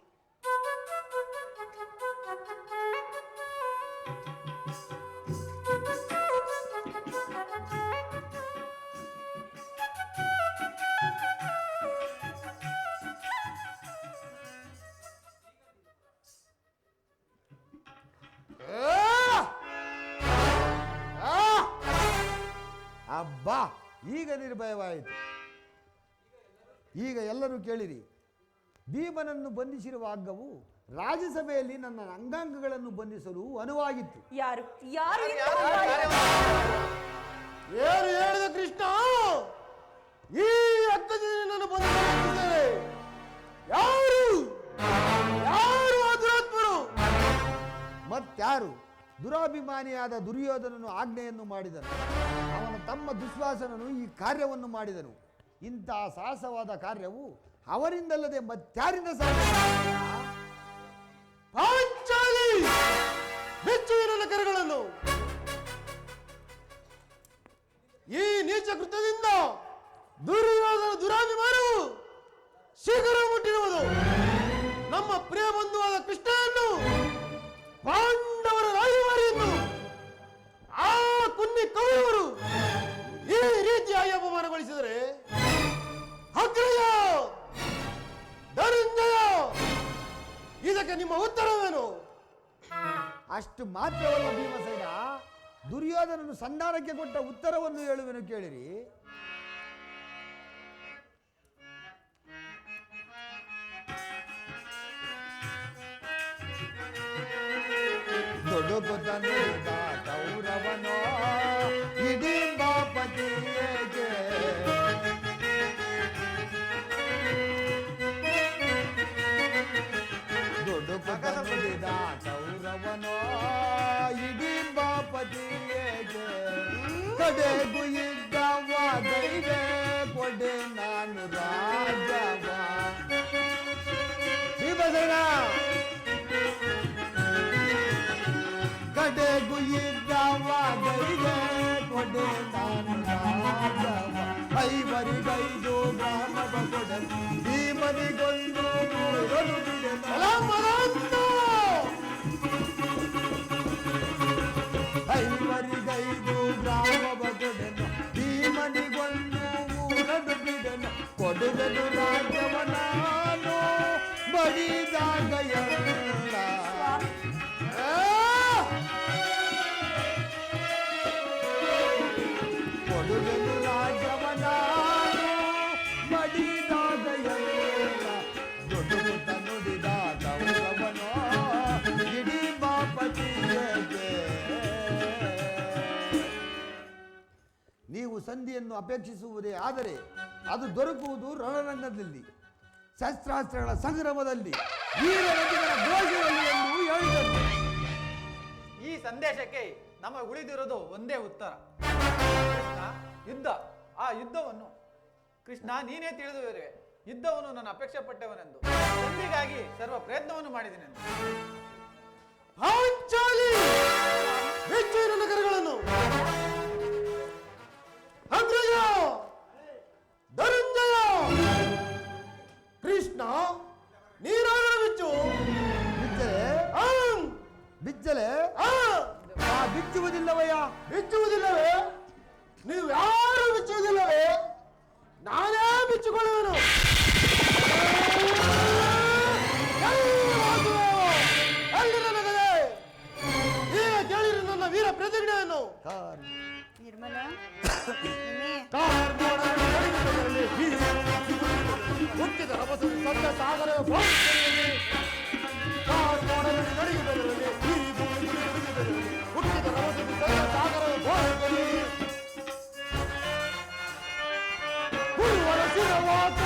ಅಬ್ಬಾ, ಈಗ ನಿರ್ಭಯವಾಯಿತು. ಈಗ ಎಲ್ಲರೂ ಕೇಳಿರಿ. ಭೀಮನನ್ನು ಬಂಧಿಸಿರುವ ಹಗ್ಗವು ರಾಜ್ಯಸಭೆಯಲ್ಲಿ ನನ್ನ ಅಂಗಾಂಗಗಳನ್ನು ಬಂಧಿಸಲು ಅನುವಾಗಿತ್ತು. ಯಾರು ಯಾರು ಏನು ಹೇಳಿದ ಕೃಷ್ಣ? ಈ ಹಗ್ಗದಿಂದ ನನ್ನ ಬಂಧಿಸಿದ್ದಾರೆ. ಯಾರು ಯಾರು ಆ ದುರಾತ್ಮರು? ಮತ್ಯಾರು? ದುರಾಭಿಮಾನಿಯಾದ ದುರ್ಯೋಧನನು ಆಜ್ಞೆಯನ್ನು ಮಾಡಿದನು. ಅವನ ತಮ್ಮ ದುಶ್ವಾಸನನು ಈ ಕಾರ್ಯವನ್ನು ಮಾಡಿದನು. ಇಂತಹ ಸಾಹಸವಾದ ಕಾರ್ಯವು ಅವರಿಂದಲ್ಲದೆ ಮತ್ಯಾರಿಂದ ಸಾಧ್ಯ? ಪಾಂಚಾಲಿ ಬೆಚ್ಚುವೆ ನನ್ನ ಕರೆಗಳನ್ನು. ಈ ನೀಚ ಕೃತ್ಯದಿಂದ ದುರ್ಯೋಧನ ದುರಾಭಿಮಾನವು ಶಿಖರ ಮುಟ್ಟಿರುವುದು. ನಮ್ಮ ಪ್ರಿಯ ಬಂಧುವಾದ ಕೃಷ್ಣನನ್ನು, ಪಾಂಡವರ ರಾಯಭಾರಿಯನ್ನು ಆ ಕುನ್ನಿ ಕೌರವರು ಈ ರೀತಿಯಾಗಿ ಅಪಮಾನಗೊಳಿಸಿದರೆ ಅಗ್ರಯ ಧನಂಜಯ ಇದಕ್ಕೆ ನಿಮ್ಮ ಉತ್ತರವೇನು? ಅಷ್ಟು ಮಾತ್ರವಲ್ಲ ಭೀಮಸೇನ, ದುರ್ಯೋಧನನು ಸಂಧಾನಕ್ಕೆ ಕೊಟ್ಟ ಉತ್ತರವನ್ನು ಹೇಳುವೆನು ಕೇಳಿರಿ. ದೊಡ್ಡಗೊತ್ತನು ಕೌರವನೋ ಇಡೀ ಬಾಪತಿಯೇಗೆ ದೊಡ್ಡಗೊತ್ತನುಡಿದ ಕೌರವನೋ ಇಡೀ ಬಾಪತಿಯೇಗೆ ಕಡೆಗೂ ಇದ್ದವ ದೈವೆ ಕೊಡೆ ನಾನು ರಾಜವ. ಭೀಮಸೇನ ಕಡೆಗೂ ಇದ್ದವ ದೈವೆ ಕೊಡೆ ನಾನು ರಾಜವ. ಐವರಿಗೈದು ಗ್ರಾಮದ ಕೊಡೆ ಭೀಮನಿಗೊಂದು ಮೂರಲು ಐವರಿಗೈದು ಗ್ರಾಮವ ಕೊಡೆನು ಭೀಮನಿಗೊಂದು ಮೂರಲು ಬಿಡನು. ಕೊಡುವೆನು ರಾಜ್ಯವ ನಾನು ಬಡಿದಾಗ ಎಲ್ಲ. ಕೊಡುವೆನು ರಾಜ್ಯವ ನಾನು ಬಡಿದಾಗ ಎಲ್ಲ. ದೊಡ್ಡ ನುಡಿದ ಕೌರವನೋ ಇಡೀ ಬಾಪತಿಯೇಗೆ. ನೀವು ಸಂಧಿಯನ್ನು ಅಪೇಕ್ಷಿಸುವುದೇ ಆದರೆ ಅದು ದೊರಕುವುದು ರಣರಂಗದಲ್ಲಿ, ಶಸ್ತ್ರಾಸ್ತ್ರಗಳ ಸಂಗ್ರಾಮದಲ್ಲಿ, ವೀರರಥಿಗಳ ಘೋಷದಲ್ಲಿ ಎಂದು ಹೇಳಿದರು. ಈ ಸಂದೇಶಕ್ಕೆ ನಮಗೆ ಉಳಿದಿರೋದು ಒಂದೇ ಉತ್ತರ. ಕೃಷ್ಣ, ಯುದ್ಧ. ಆ ಯುದ್ಧವನ್ನು ಕೃಷ್ಣ ನೀನೇ ತಿಳಿದುವೆ. ಯುದ್ಧವನ್ನು ನಾನು ಅಪೇಕ್ಷೆ ಪಟ್ಟವನೆಂದು, ಸಂಧಿಗಾಗಿ ಸರ್ವ ಪ್ರಯತ್ನವನ್ನು ಮಾಡಿದ್ದೇನೆಂದು. ಪಾಂಚಾಲಿ ಬೆಚ್ಚುವೆ ನನ್ನ ಕರೆಗಳನ್ನು. ಅಗ್ರಜ ಧನಂಜಯ ಕೃಷ್ಣ ನೀರಾಗರ ಬಿಚ್ಚು. ಬಿಚ್ಚಲೆ ಬಿಚ್ಚುವುದಿಲ್ಲವಯ್ಯ. ಬಿಚ್ಚುವುದಿಲ್ಲವೇ? ನೀವು ಯಾರು ಬಿಚ್ಚುವುದಿಲ್ಲವೇ? ನಾನೇ ಬಿಚ್ಚಿಕೊಳ್ಳುವೆನು. ಅಲ್ಲಿ ನನಗದೆ ಈಗ ಕೇಳಿರಿ ನನ್ನ ವೀರ ಪ್ರತಿಜ್ಞೆಯನ್ನು. ನಿರ್ಮಲ ಹುಟ್ಟಿದ ರಭಸದಲ್ಲಿ ಸದ್ದ ಸಾಗರ ಹೋಗುತ್ತಿರಲಿ. ಕಾರ್ಮೋಡದಲ್ಲಿ ನಡೆಯುವುದರಲ್ಲಿ ಈ ಭೂಮಿ ನಡೆಯುವುದರಲ್ಲಿ ಹುಟ್ಟಿದ ರಭಸದಲ್ಲಿ ಸದ್ದ ಸಾಗರ ಹೋಗುತ್ತಿರಲಿ. ಗುರುವರ ಶಿರವಾದ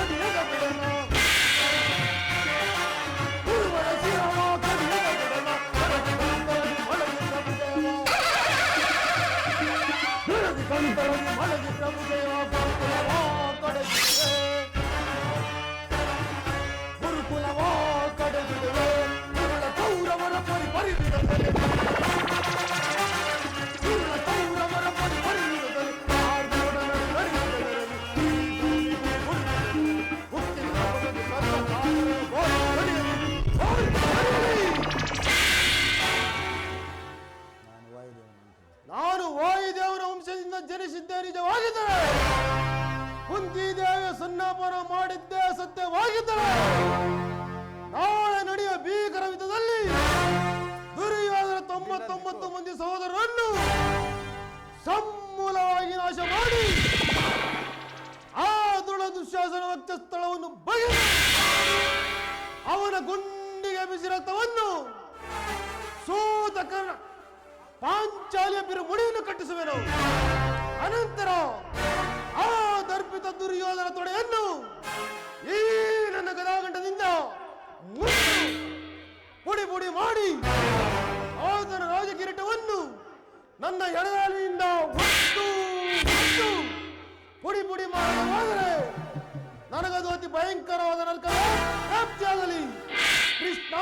ಅವನಿಗೆ ಬಿರುಮುಡಿಯನ್ನು ಕಟ್ಟಿಸುವೆನು. ಅನಂತರ ಆ ದರ್ಪಿತ ದುರ್ಯೋಧನ ತೊಡೆಯನ್ನು ಈ ನನ್ನ ಗದಾಗಂಡದಿಂದ ಪುಡಿ ಪುಡಿ ಮಾಡಿ ಆತನ ರಾಜಕಿರೀಟವನ್ನು ನನ್ನ ಎಡಗಾಲಿನಿಂದ ಪುಡಿ ಪುಡಿ ಮಾಡಲಾದರೆ ನನಗದು ಅತಿ ಭಯಂಕರವಾದ ನರಕವೇ ಪ್ರಾಪ್ತಿಯಾಗಲಿ. ಕೃಷ್ಣ,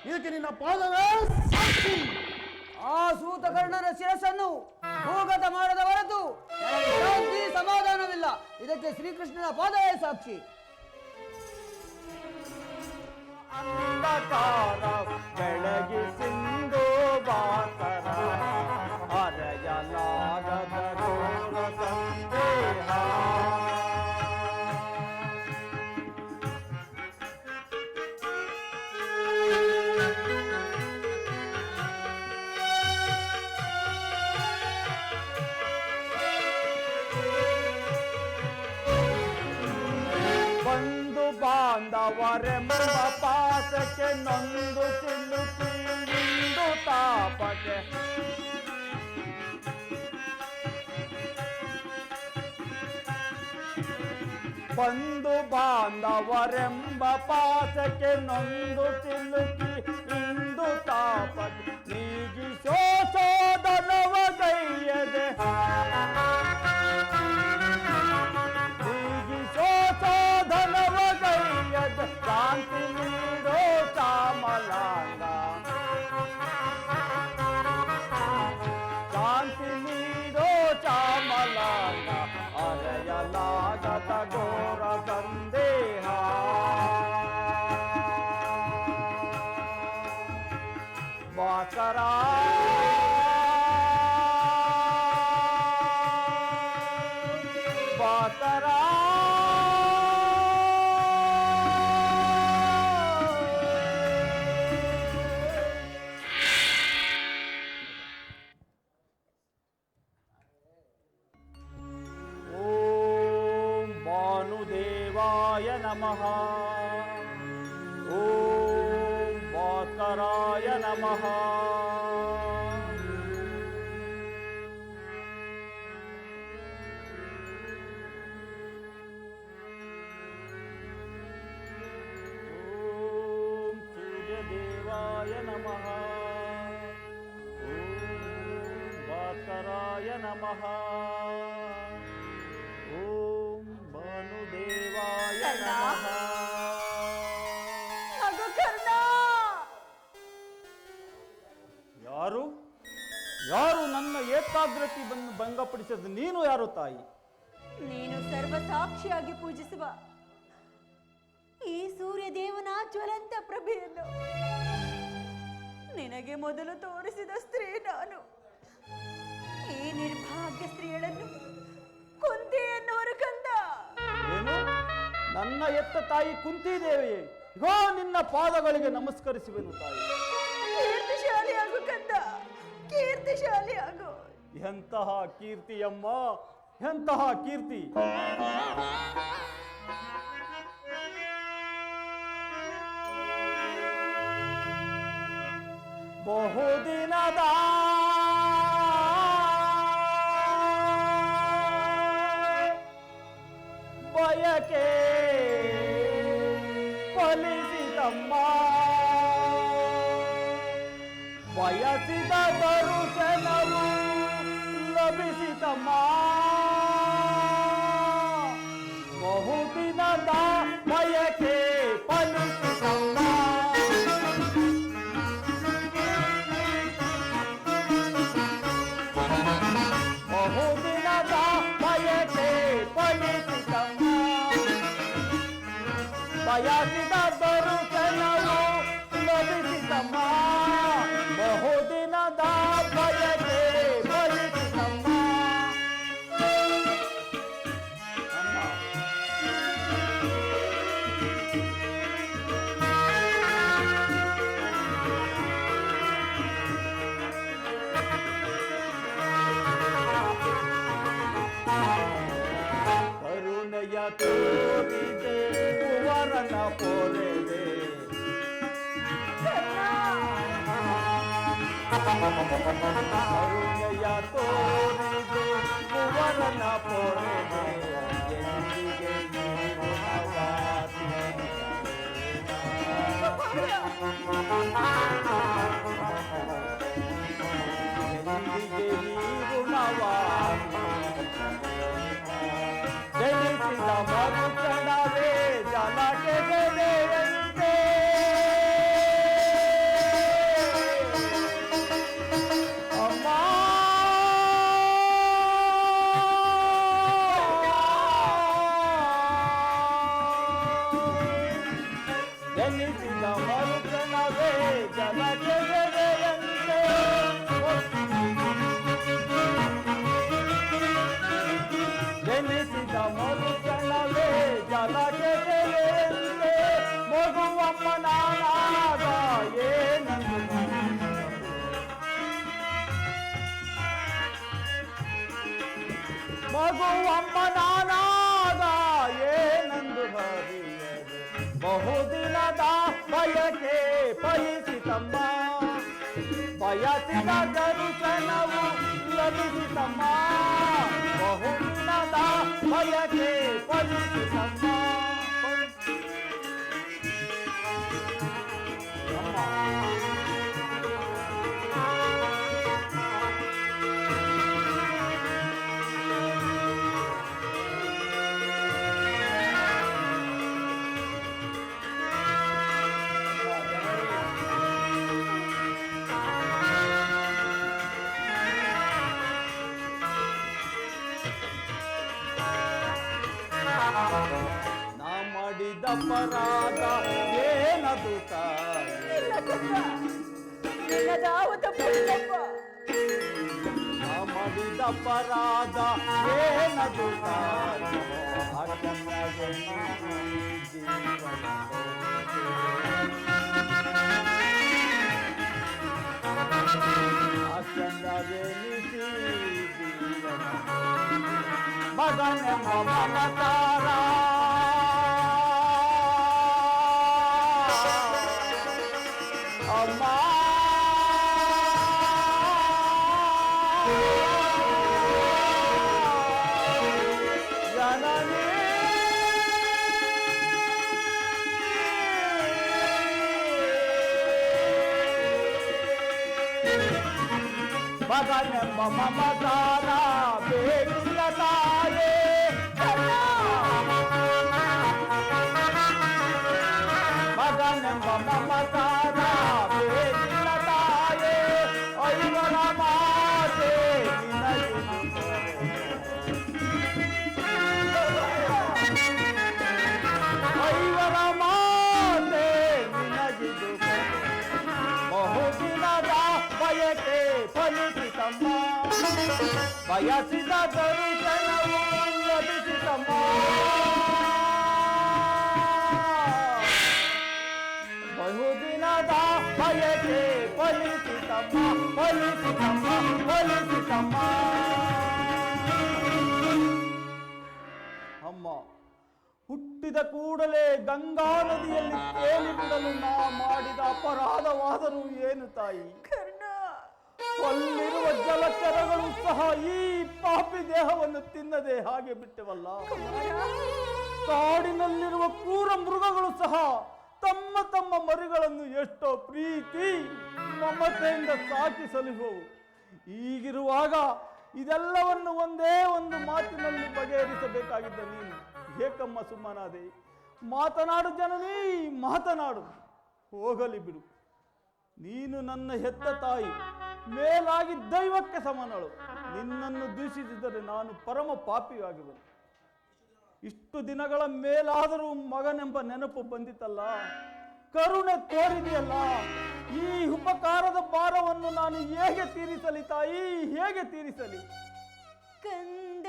ಇದಕ್ಕೆ ನಿನ್ನ ಪಾದವೇ ಸಾಕ್ಷಿ. ಆ ಸೂತಕರ್ಣನ ಶಿರಸ್ಸನ್ನು ಭೂಗತ ಮಾಡದ ಹೊರತು ನನಗೆ ಶಾಂತಿ ಸಮಾಧಾನವಿಲ್ಲ. ಇದಕ್ಕೆ ಶ್ರೀಕೃಷ್ಣನ ಪಾದವೇ ಸಾಕ್ಷಿ. ಅಂಧಕಾರ ಬೆಳಗಿಸಿಂದು ಬಾತರ ಅರೆಯಲಾಗದ ಘೋರ ಸಂದೇಹ. ಬಂಧು ಬಾಂಧವರೆಂಬ ಪಾಸಕ್ಕೆ ನೊಂದು ಸಿಲುಕಿ ನಿಂದು ತಾಪಕ್ಕೆ ಬಂಧು ಬಾಂಧವರೆಂಬ ಪಾಸಕ್ಕೆ ನೊಂದು ಸಿಲುಕಿ ಇಂದು ತಾಪಕ್ಕೆ ನೀಗಿಸೋ ಸೋದರವ ಗೈಯದೆ ಧನವ ಗೈಯದ ಶಾಂತಿ ನೀಡೋ ಚಾಮಲಾಂಗ, ಶಾಂತಿ ನೀಡೋ ಚಾಮಲಾಂಗ, ಅರೆಯಲಾಗದ ಘೋರ ಸಂದೇಹ. ಬಾಕರ ಬಾಕರ ಭಾನುದೇವಾಯ ನಮಃ. ಓಂ ಭಾಸ್ಕರಾಯ ನಮಃ. ಓಂ ಸೂರ್ಯದೇವಾಯ ನಮಃ. ಓಂ ಭಾಸ್ಕರಾಯ ನಮಃ. ಓಂ ಭಾನುದೇವಾಯ ನಮಃ. ಯಾರು ಯಾರು ನನ್ನ ಏಕಾಗ್ರತೆ ಬಂದು ಭಂಗಪಡಿಸದು? ನೀನು ಯಾರು ತಾಯಿ? ನೀನು ಸರ್ವಸಾಕ್ಷಿಯಾಗಿ ಪೂಜಿಸುವ ಈ ಸೂರ್ಯದೇವನ ಜ್ವಲಂತ ಪ್ರಭೆಯನ್ನು ನಿನಗೆ ಮೊದಲು ತೋರಿಸಿದ ಸ್ತ್ರೀ ನಾನು. ಈ ನಿರ್ಭಾಗ್ಯ ಸ್ತ್ರೀಗಳನ್ನು ಕುಂತಿ ಎನ್ನುವರು ಕಂದ. ಏನು? ನನ್ನ ಎತ್ತ ತಾಯಿ ಕುಂತಿದೇವಿಯೇ? ಇಗೋ ನಿನ್ನ ಪಾದಗಳಿಗೆ ನಮಸ್ಕರಿಸುವೆನು ತಾಯಿ. ಕೀರ್ತಿಶಾಲಿಯಾಗು ಕಂದ, ಕೀರ್ತಿಶಾಲಿಯಾಗು. ಎಂತಹ ಕೀರ್ತಿಯಮ್ಮ, ಎಂತಹ ಕೀರ್ತಿ! ಬಹುದಿನದ ಬಯಕೆ ಫಲಿಸಿದಮ್ಮ, ಬಯಸಿದ ದರುಶನವು ಲಭಿಸಿದಮ್ಮ. ಬಹುದಿನದ ಬಯಕೆ ಫಲಿಸಿದಮ್ಮ, ಬಹುದಿನದ ಬಯಕೆ ಫಲಿಸಿದಮ್ಮ. ಬಯಸಿದ ದರುಶನವು ಲಭಿಸಿದಮ್ಮ. ಬಹುದಿನದ ಬಯಕೆ ಫಲಿಸಿದಮ್ಮ. ಕರುಣೆಯ ತೋರಿದೆ ಕುವರನ ಪೊರೆದೆ, ಕರುಣೆಯ ತೋರಿದೆ ಕುವರನ ಪೊರೆಗೆ ಎಂದಿಗೆ ನೀವು ಎಂದಿಗೆ ನೀವು ಜನಿಸಿದ ಮರುಕ್ಷಣವೇ ಜಲಕ್ಕೆ ಬೆಲೆಯಂತೆ ಅಮ್ಮ ಜನಿಸಿದ ಮರುಕ್ಷಣವೇ ಜಲಕ್ಕೆ ಬೆಲೆಯಂತೆ ಜನಿಸಿದ ಮರುಕ್ಷಣವೇ ಜಲಕ್ಕೆ ಬೆಲೆಯಂತೆ ಮಗುವಮ್ಮನಾದ ಏನಂದು ಮಗುವಮ್ಮನಾದ ಏನಂದು ಹರಿಯದೆ ಬಹುದಿನದ ಬಯಕೆ ಫಲಿಸಿತಮ್ಮ ಬಯಸಿದ ದರ್ಶನವು ಲಭಿಸಿತಮ್ಮ ಬಹುದಿನದ ಬಯಕೆ ಫಲಿಸಿತಮ್ಮ ನಾ ಮಾಡಿದ ಅಪರಾಧ ಏನದು ತಾಯಿ ನಾ ಮಾಡಿದ ಅಪರಾಧ ಏನದು ತಾಯಿ ಅಕ್ಕನಿಗೆ ಮಗನ ಮಮತಾರ ಅಮ್ಮ ಜನನಿ ಮಗನೆಂಬ ಮಮತಾರ ಬೇಕಿಲ್ಲ ತಾಯೇ ಮಗನೆಂಬ ಮಮತಾರ ಬೇಕಿಲ್ಲ ತಾಯೇ ಐವರ ಮಾತೆ ಐವರ ಮಾತೆ ನಿನಗಿದು ಬಹುದಿನದ ಬಯಕೆ ಫಲಿಸಿತಮ್ಮ ಬಯಸಿದ ದರ್ಶನವು ಲಭಿಸಿತಮ್ಮ ಬಹುದಿನದ ಬಯಕೆ ಫಲಿಸಿತಮ್ಮ ಫಲಿಸಿತಮ್ಮ ಫಲಿಸಿತಮ್ಮ ಅಮ್ಮ ಹುಟ್ಟಿದ ಕೂಡಲೇ ಗಂಗಾ ನದಿಯಲ್ಲಿ ತೇಲಿ ಬಿಡಲು ನಾ ಮಾಡಿದ ಅಪರಾಧವಾದರೂ ಏನು ತಾಯಿ ಅಲ್ಲಿರುವ ಜಲಚರಗಳು ಸಹ ಈ ಪಾಪಿ ದೇಹವನ್ನು ತಿನ್ನದೆ ಹಾಗೆ ಬಿಟ್ಟವಲ್ಲ ಕಾಡಿನಲ್ಲಿರುವ ಕ್ರೂರ ಮೃಗಗಳು ಸಹ ತಮ್ಮ ತಮ್ಮ ಮರಿಗಳನ್ನು ಎಷ್ಟೋ ಪ್ರೀತಿ ಮಮತೆಯಿಂದ ಸಾಕಿ ಸಲುಹುವು ಈಗಿರುವಾಗ ಇದೆಲ್ಲವನ್ನು ಒಂದೇ ಒಂದು ಮಾತಿನಲ್ಲಿ ಬಗೆಹರಿಸಬೇಕಾಗಿದ್ದ ನೀನು ಏಕಮ್ಮ ಸುಮ್ಮನಾದೆ ಮಾತನಾಡು ಜನನಿ ಮಾತನಾಡು ಹೋಗಲಿ ಬಿಡು ನೀನು ನನ್ನ ಹೆತ್ತ ತಾಯಿ ಮೇಲಾಗಿ ದೈವಕ್ಕೆ ಸಮನಳು ನಿನ್ನನ್ನು ದೂಷಿಸಿದರೆ ನಾನು ಪರಮ ಪಾಪಿಯಾಗಿರುವೆ ಇಷ್ಟು ದಿನಗಳ ಮೇಲಾದರೂ ಮಗನೆಂಬ ನೆನಪು ಬಂದಿತಲ್ಲ ಕರುಣೆ ತೋರಿದೆಯಲ್ಲ ಈ ಉಪಕಾರದ ಭಾರವನ್ನು ನಾನು ಹೇಗೆ ತೀರಿಸಲಿ ತಾಯಿ ಹೇಗೆ ತೀರಿಸಲಿ ಕಂದ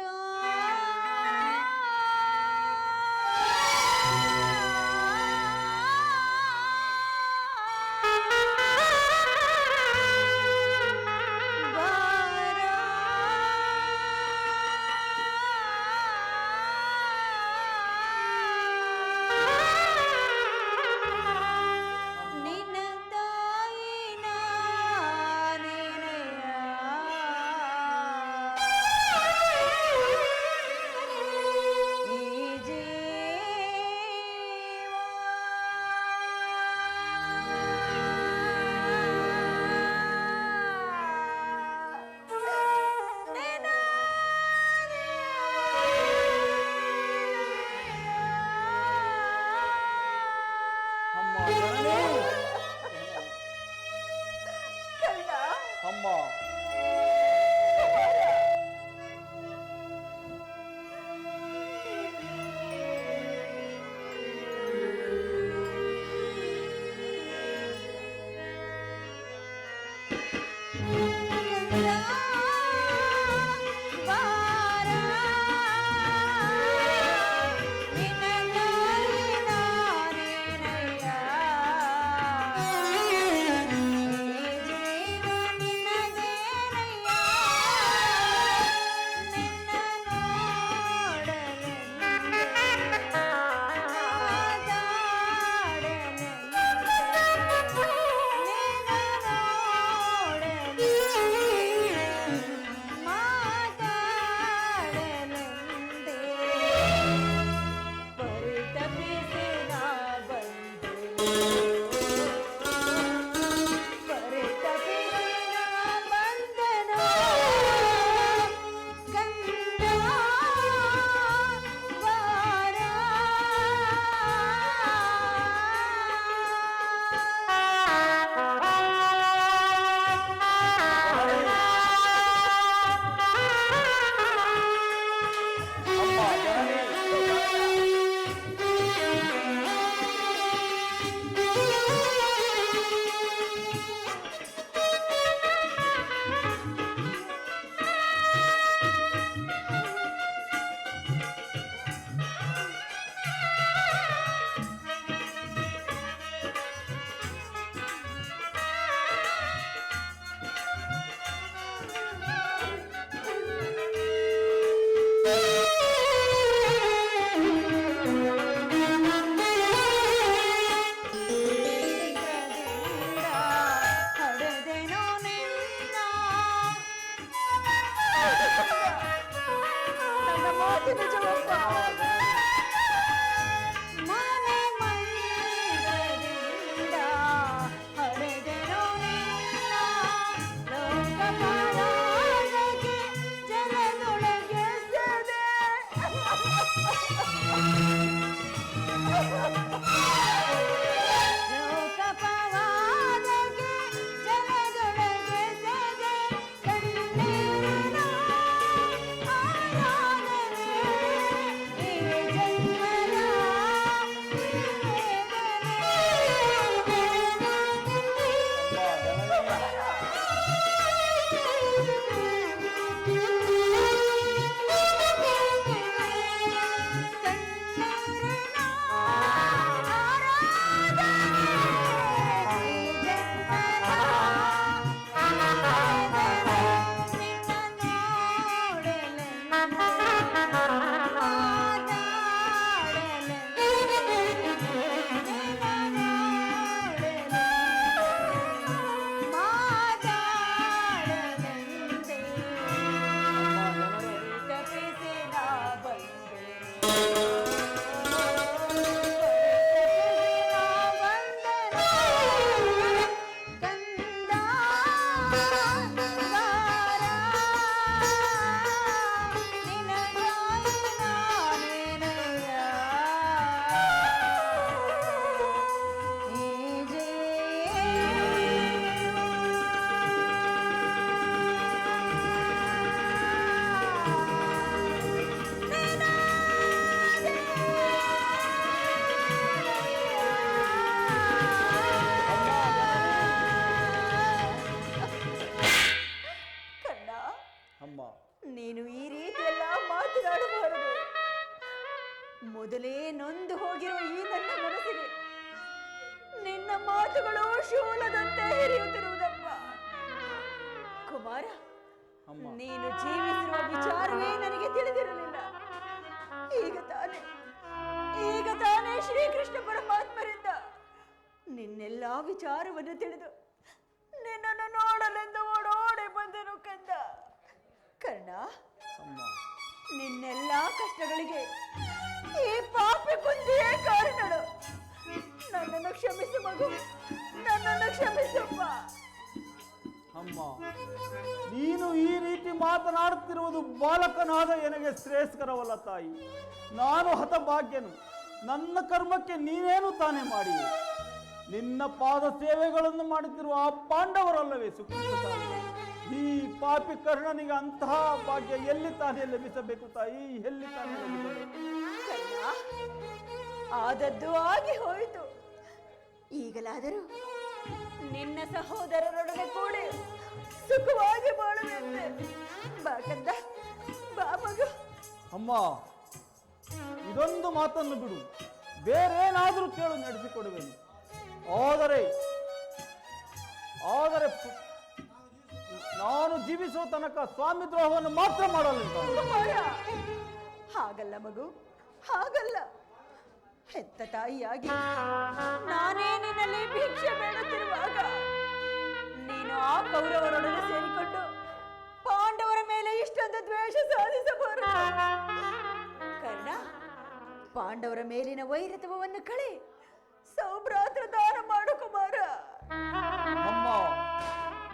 ನಿಜವಪ್ಪ. ಮನೆ ಮಂದಿರದಿಂದ ಹೊಡೆದೆನೋ ನಿನ್ನ ಲೋಕಪಾಲನೆಗೆ ಜಲದೊಳಗೆ ಸೆದೆ. ಲೋಕಪಾಲನೆಗೆ ಜಲದೊಳಗೆ ಸೆದೆ. ಕಣ್ಣೀರಿನ ಆರಾಧನೆ ಈ ಜನ್ಮದ ಅಮ್ಮ, ನೀನು ಈ ರೀತಿಯೆಲ್ಲ ಮಾತನಾಡಬಾರದು. ಮೊದಲೇ ನೊಂದು ಹೋಗಿರುವ ಈ ನನ್ನ ಮನಸ್ಸಿಗೆ ನಿನ್ನ ಮಾತುಗಳು ಶೂಲದಂತೆ ಹಿರಿಯುತ್ತಿರುವುದಪ್ಪ. ಕುಮಾರ, ಅಮ್ಮ. ನೀನು ಜೀವಿಸಿರುವ ವಿಚಾರವೇ ನನಗೆ ತಿಳಿದಿರಲಿಲ್ಲ. ಈಗ ತಾನೇ ಶ್ರೀಕೃಷ್ಣ ಪರಮಾತ್ಮರಿಂದ ನಿನ್ನೆಲ್ಲಾ ವಿಚಾರವನ್ನು ತಿಳಿದು ನಿನ್ನನ್ನು ನೋಡಲೆಂದು ಓಡೋಡಿ ಬಂದನು ಕಂದ. ಕರ್ಣ, ಅಮ್ಮ, ನಿನ್ನೆಲ್ಲಾ ಕಷ್ಟಗಳಿಗೆ ಈ ಪಾಪಿ ಕುಂದಿಯೇ ಕಾರಣಳು. ನನ್ನನ್ನು ಕ್ಷಮಿಸು ಮಗು, ನನ್ನನ್ನು ಕ್ಷಮಿಸಪ್ಪ. ಅಮ್ಮ, ನೀನು ಈ ರೀತಿ ಮಾತನಾಡುತ್ತಿರುವುದು ಬಾಲಕನಾದ ನನಗೆ ಶ್ರೇಷ್ಠಕರವಲ್ಲ ತಾಯಿ. ನಾನು ಹತಭಾಗ್ಯನು. ನನ್ನ ಕರ್ಮಕ್ಕೆ ನೀನೇನು ತಾನೇ ಮಾಡಿ ನಿನ್ನ ಪಾದ ಸೇವೆಗಳನ್ನು ಮಾಡುತ್ತಿರುವ ಆ ಪಾಂಡವರಲ್ಲವೇ ಸುಖ. ಈ ಪಾಪಿ ಕರ್ಣನಿಗೆ ಅಂತಹ ಭಾಗ್ಯ ಎಲ್ಲಿ ತಾನೇ ಲಭಿಸಬೇಕು ತಾಯಿ, ಎಲ್ಲಿ ತಾನೇ ಲಭಿಸಬೇಕು? ಕರ್ಣ, ಆದದ್ದು ಆಗಿ ಹೋಯಿತು. ಈಗಲಾದರೂ ನಿನ್ನ ಸಹೋದರರೊಡನೆ ಕೂಡಿ ಸುಖವಾಗಿ ಬಾಳುವಂತೆ ಬಾ ಕಂದ, ಬಾ ಮಗು. ಅಮ್ಮ, ಇದೊಂದು ಮಾತನ್ನು ಬಿಡು, ಬೇರೇನಾದರೂ ಕೇಳು, ನಡೆಸಿಕೊಡುವೆನು. ಆದರೆ ನಾನು ಜೀವಿಸುವ ತನಕ ಸ್ವಾಮಿ ದ್ರೋಹವನ್ನು ಮಾತ್ರ ಮಾಡಲಿಲ್ಲ. ಕುಮಾರ, ಹಾಗಲ್ಲ ಮಗು, ಹಾಗಲ್ಲ. ಹೆತ್ತ ತಾಯಿಯಾಗಿ ನಾನೇ ನಿನ್ನಲ್ಲಿ ಭಿಕ್ಷೆ ಬೇಡುತ್ತಿರುವಾಗ ನೀನು ಆ ಕೌರವರೊಡನೆ ಸೇರಿಕೊಂಡು ಪಾಂಡವರ ಮೇಲೆ ಇಷ್ಟೊಂದು ದ್ವೇಷ ಸಾಧಿಸಬಾರದು. ಕರ್ಣ, ಪಾಂಡವರ ಮೇಲಿನ ವೈರತ್ವವನ್ನು ಕಳೆ ಸೌಭ್ರಾತ್ರ ದಾನ ಮಾಡು ಕುಮಾರ. ಅಮ್ಮ,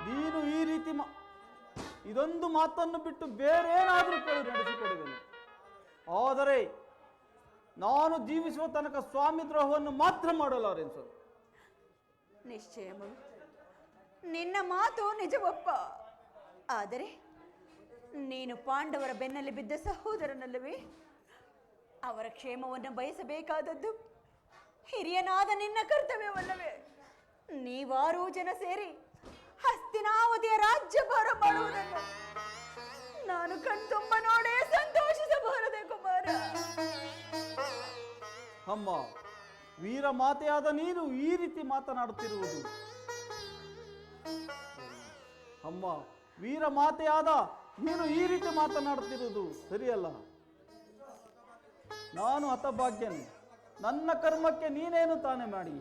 ನೀನು ಈ ರೀತಿ ಇದೊಂದು ಮಾತನ್ನು ಬಿಟ್ಟು ಬೇರೇನಾದರೂ ಕೇಳು, ನಡೆಸಿಕೊಡುವೆನು. ಆದರೆ ನಾನು ಜೀವಿಸುವ ತನಕ ಸ್ವಾಮಿ ದ್ರೋಹವನ್ನು ಮಾತ್ರ ಮಾಡಲಾರೆನ್ಸು. ನಿಶ್ಚಯ ಮಗು, ನಿನ್ನ ಮಾತು ನಿಜವಪ್ಪ. ಆದರೆ ನೀನು ಪಾಂಡವರ ಬೆನ್ನಲ್ಲಿ ಬಿದ್ದ ಸಹೋದರನಲ್ಲವೇ? ಅವರ ಕ್ಷೇಮವನ್ನು ಬಯಸಬೇಕಾದದ್ದು ಹಿರಿಯನಾದ ನಿನ್ನ ಕರ್ತವ್ಯವಲ್ಲವೇ? ನೀವಾರೂ ಜನ ಸೇರಿ ಹಸ್ತಿನಾವತಿಯ ರಾಜ್ಯಭಾರ ಮಾಡುವುದನ್ನು ನಾನು ಕಣ್ತುಂಬ ನೋಡೇ ಸಂತೋಷಿಸಬಾರದೆ ಕುಮಾರ. ಅಮ್ಮ, ವೀರ ಮಾತೆಯಾದ ನೀನು ಈ ರೀತಿ ಮಾತನಾಡುತ್ತಿರುವುದು, ಅಮ್ಮ, ವೀರ ಮಾತೆಯಾದ ನೀನು ಈ ರೀತಿ ಮಾತನಾಡುತ್ತಿರುವುದು ಸರಿಯಲ್ಲ. ನಾನು ಹತಭಾಗ್ಯನು. ನನ್ನ ಕರ್ಮಕ್ಕೆ ನೀನೇನು ತಾನೇ ಮಾಡಿ?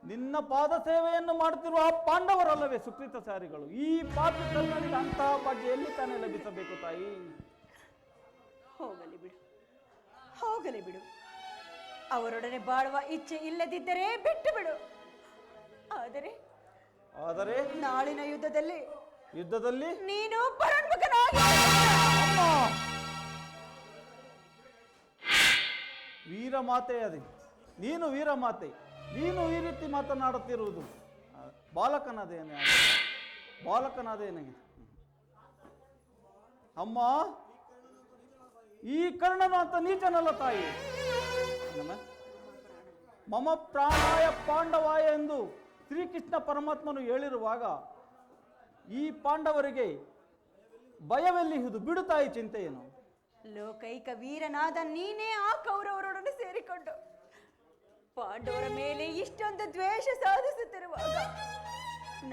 ನಿನ್ನ ಪಾದ ಸೇವೆಯನ್ನು ಮಾಡುತ್ತಿರುವ ಆ ಪಾಂಡವರಲ್ಲವೇ ಸುಕೃತ ಸಾರಿಗಳು? ಈ ಪಾಪಿ ಕನ್ನಡಿಗೆ ಅಂತಹ ಭಾಗ್ಯ ಎಲ್ಲಿ ತಾನೇ ಲಭಿಸಬೇಕು ತಾಯಿ? ಹೋಗಲಿ ಬಿಡು, ಹೋಗಲಿ ಬಿಡು. ಅವರೊಡನೆ ಬಾಳುವ ಇಚ್ಛೆ ಇಲ್ಲದಿದ್ದರೆ ಬಿಟ್ಟು ಬಿಡು. ಆದರೆ ನಾಳಿನ ಯುದ್ಧದಲ್ಲಿ ನೀನು ಪರಾನ್ಮುಖನಾಗಿ ವೀರಮಾತೆ ಅದೇ, ನೀನು ವೀರಮಾತೆ, ನೀನು ಈ ರೀತಿ ಮಾತನಾಡುತ್ತಿರುವುದು ಬಾಲಕನಾದೇನೆ ಅಮ್ಮ. ಈ ಕರ್ಣನು ಅಂತ ನೀಚನಲ್ಲ ತಾಯಿ. ಮಮ ಪ್ರಾಣಾಯ ಪಾಂಡವಾಯ ಎಂದು ಶ್ರೀಕೃಷ್ಣ ಪರಮಾತ್ಮನು ಹೇಳಿರುವಾಗ ಈ ಪಾಂಡವರಿಗೆ ಭಯವೆಲ್ಲಿಹುದು? ಬಿಡು ತಾಯಿ ಚಿಂತೆಯೇನು? ಲೋಕೈಕ ವೀರನಾದ ನೀನೇ ಆ ಕೌರವರೊಡನೆ ಸೇರಿಕೊಂಡು ಪಾಂಡವರ ಮೇಲೆ ಇಷ್ಟೊಂದು ದ್ವೇಷ ಸಾಧಿಸುತ್ತಿರುವಾಗ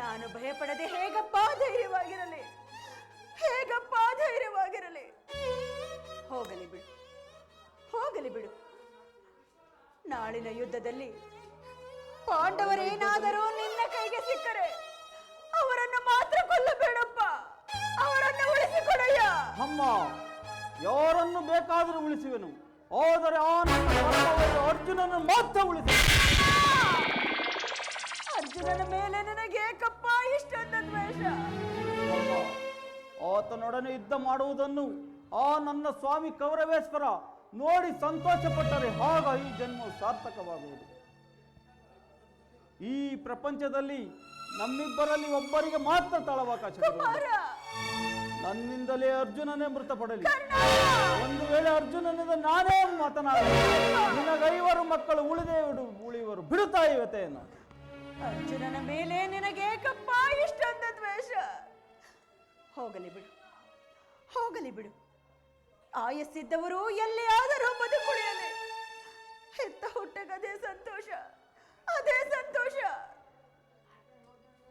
ನಾನು ಭಯಪಡದೆ ಹೇಗಪ್ಪ ಧೈರ್ಯವಾಗಿರಲಿ? ಹೋಗಲಿ ಬಿಡು. ನಾಳಿನ ಯುದ್ಧದಲ್ಲಿ ಪಾಂಡವರೇನಾದರೂ ನಿನ್ನ ಕೈಗೆ ಸಿಕ್ಕರೆ ಅವರನ್ನು ಮಾತ್ರ ಕೊಲ್ಲಬೇಡಪ್ಪ, ಅವರನ್ನು ಉಳಿಸಿಕೊಡಯ್ಯ. ಅಮ್ಮ, ಯಾರನ್ನು ಬೇಕಾದರೂ ಉಳಿಸುವೆನು, ಆದರೆ ಆ ನನ್ನ ಅರ್ಜುನನ್ನು ಮಾತ್ರ ಉಳಿಸಿ. ಅರ್ಜುನನ ಮೇಲೆ ನನಗೇಕಪ್ಪ ಇಷ್ಟೊಂದು ದ್ವೇಷ? ಆತನೊಡನೆ ಯುದ್ಧ ಮಾಡುವುದನ್ನು ಆ ನನ್ನ ಸ್ವಾಮಿ ಕೌರವೇಶ್ವರ ನೋಡಿ ಸಂತೋಷಪಟ್ಟರೆ ಆಗ ಈ ಜನ್ಮವು ಸಾರ್ಥಕವಾಗುವುದು. ಈ ಪ್ರಪಂಚದಲ್ಲಿ ನಮ್ಮಿಬ್ಬರಲ್ಲಿ ಒಬ್ಬರಿಗೆ ಮಾತ್ರ ತಳವಕಾಶ. ನನ್ನಿಂದಲೇ ಅರ್ಜುನನೇ ಮೃತಪಡಲಿ. ಒಂದು ವೇಳೆ ಅರ್ಜುನನಿಂದ ನಾನೇ ಮಾತನಾಡಲಿ, ನಿನಗೈವರು ಮಕ್ಕಳು ಉಳಿಯುವರು. ಬಿಡುತ್ತಾ ಇವತ್ತೇನು? ಅರ್ಜುನನ ಮೇಲೆ ನಿನಗೇಕಪ್ಪ ಇಷ್ಟೊಂದು ದ್ವೇಷ? ಹೋಗಲಿ ಬಿಡು. ಆಯಸ್ಸಿದ್ದವರು ಎಲ್ಲಿಯಾದರೂ ಬದುಕುಳಿಯಲಿ. ಹೆತ್ತ ಹುಟ್ಟಗದೇ ಸಂತೋಷ, ಅದೇ ಸಂತೋಷ.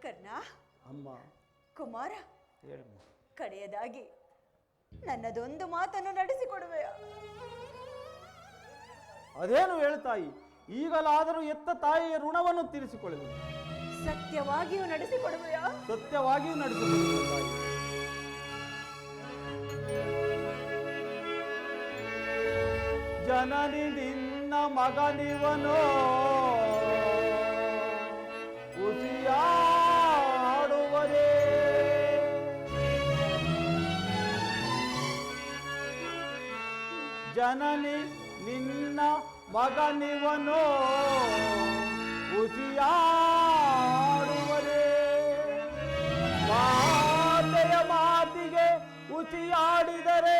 ಕರ್ಣ, ಅಮ್ಮ, ಕುಮಾರ, ಹೇಳಮ್ಮ. ಕಡೆಯದಾಗಿ ನನ್ನದೊಂದು ಮಾತನ್ನು ನಡೆಸಿಕೊಡುವೆಯ? ಅದೇನು ಹೇಳ್ತಾಯಿ? ಈಗಲಾದರೂ ಎತ್ತ ತಾಯಿಯ ಋಣವನ್ನು ತೀರಿಸಿಕೊಳ್ಳುವುದು. ಸತ್ಯವಾಗಿಯೂ ನಡೆಸಿಕೊಡುವೆಯ? ಸತ್ಯವಾಗಿಯೂ ನಡೆಸಿಕೊಳ್ಳುವುದು ತಾಯಿ. ಜನನಿ ನಿನ್ನ ಮಗನಿವನೋ ಉಸಿಯಾಡುವರೇ, ಜನನಿ ನಿನ್ನ ಮಗನಿವನೋ ಉಸಿಯಾಡುವರೇ, ಮಾತೆಯ ಮಾತಿಗೆ ಉಸಿಯಾಡಿದರೆ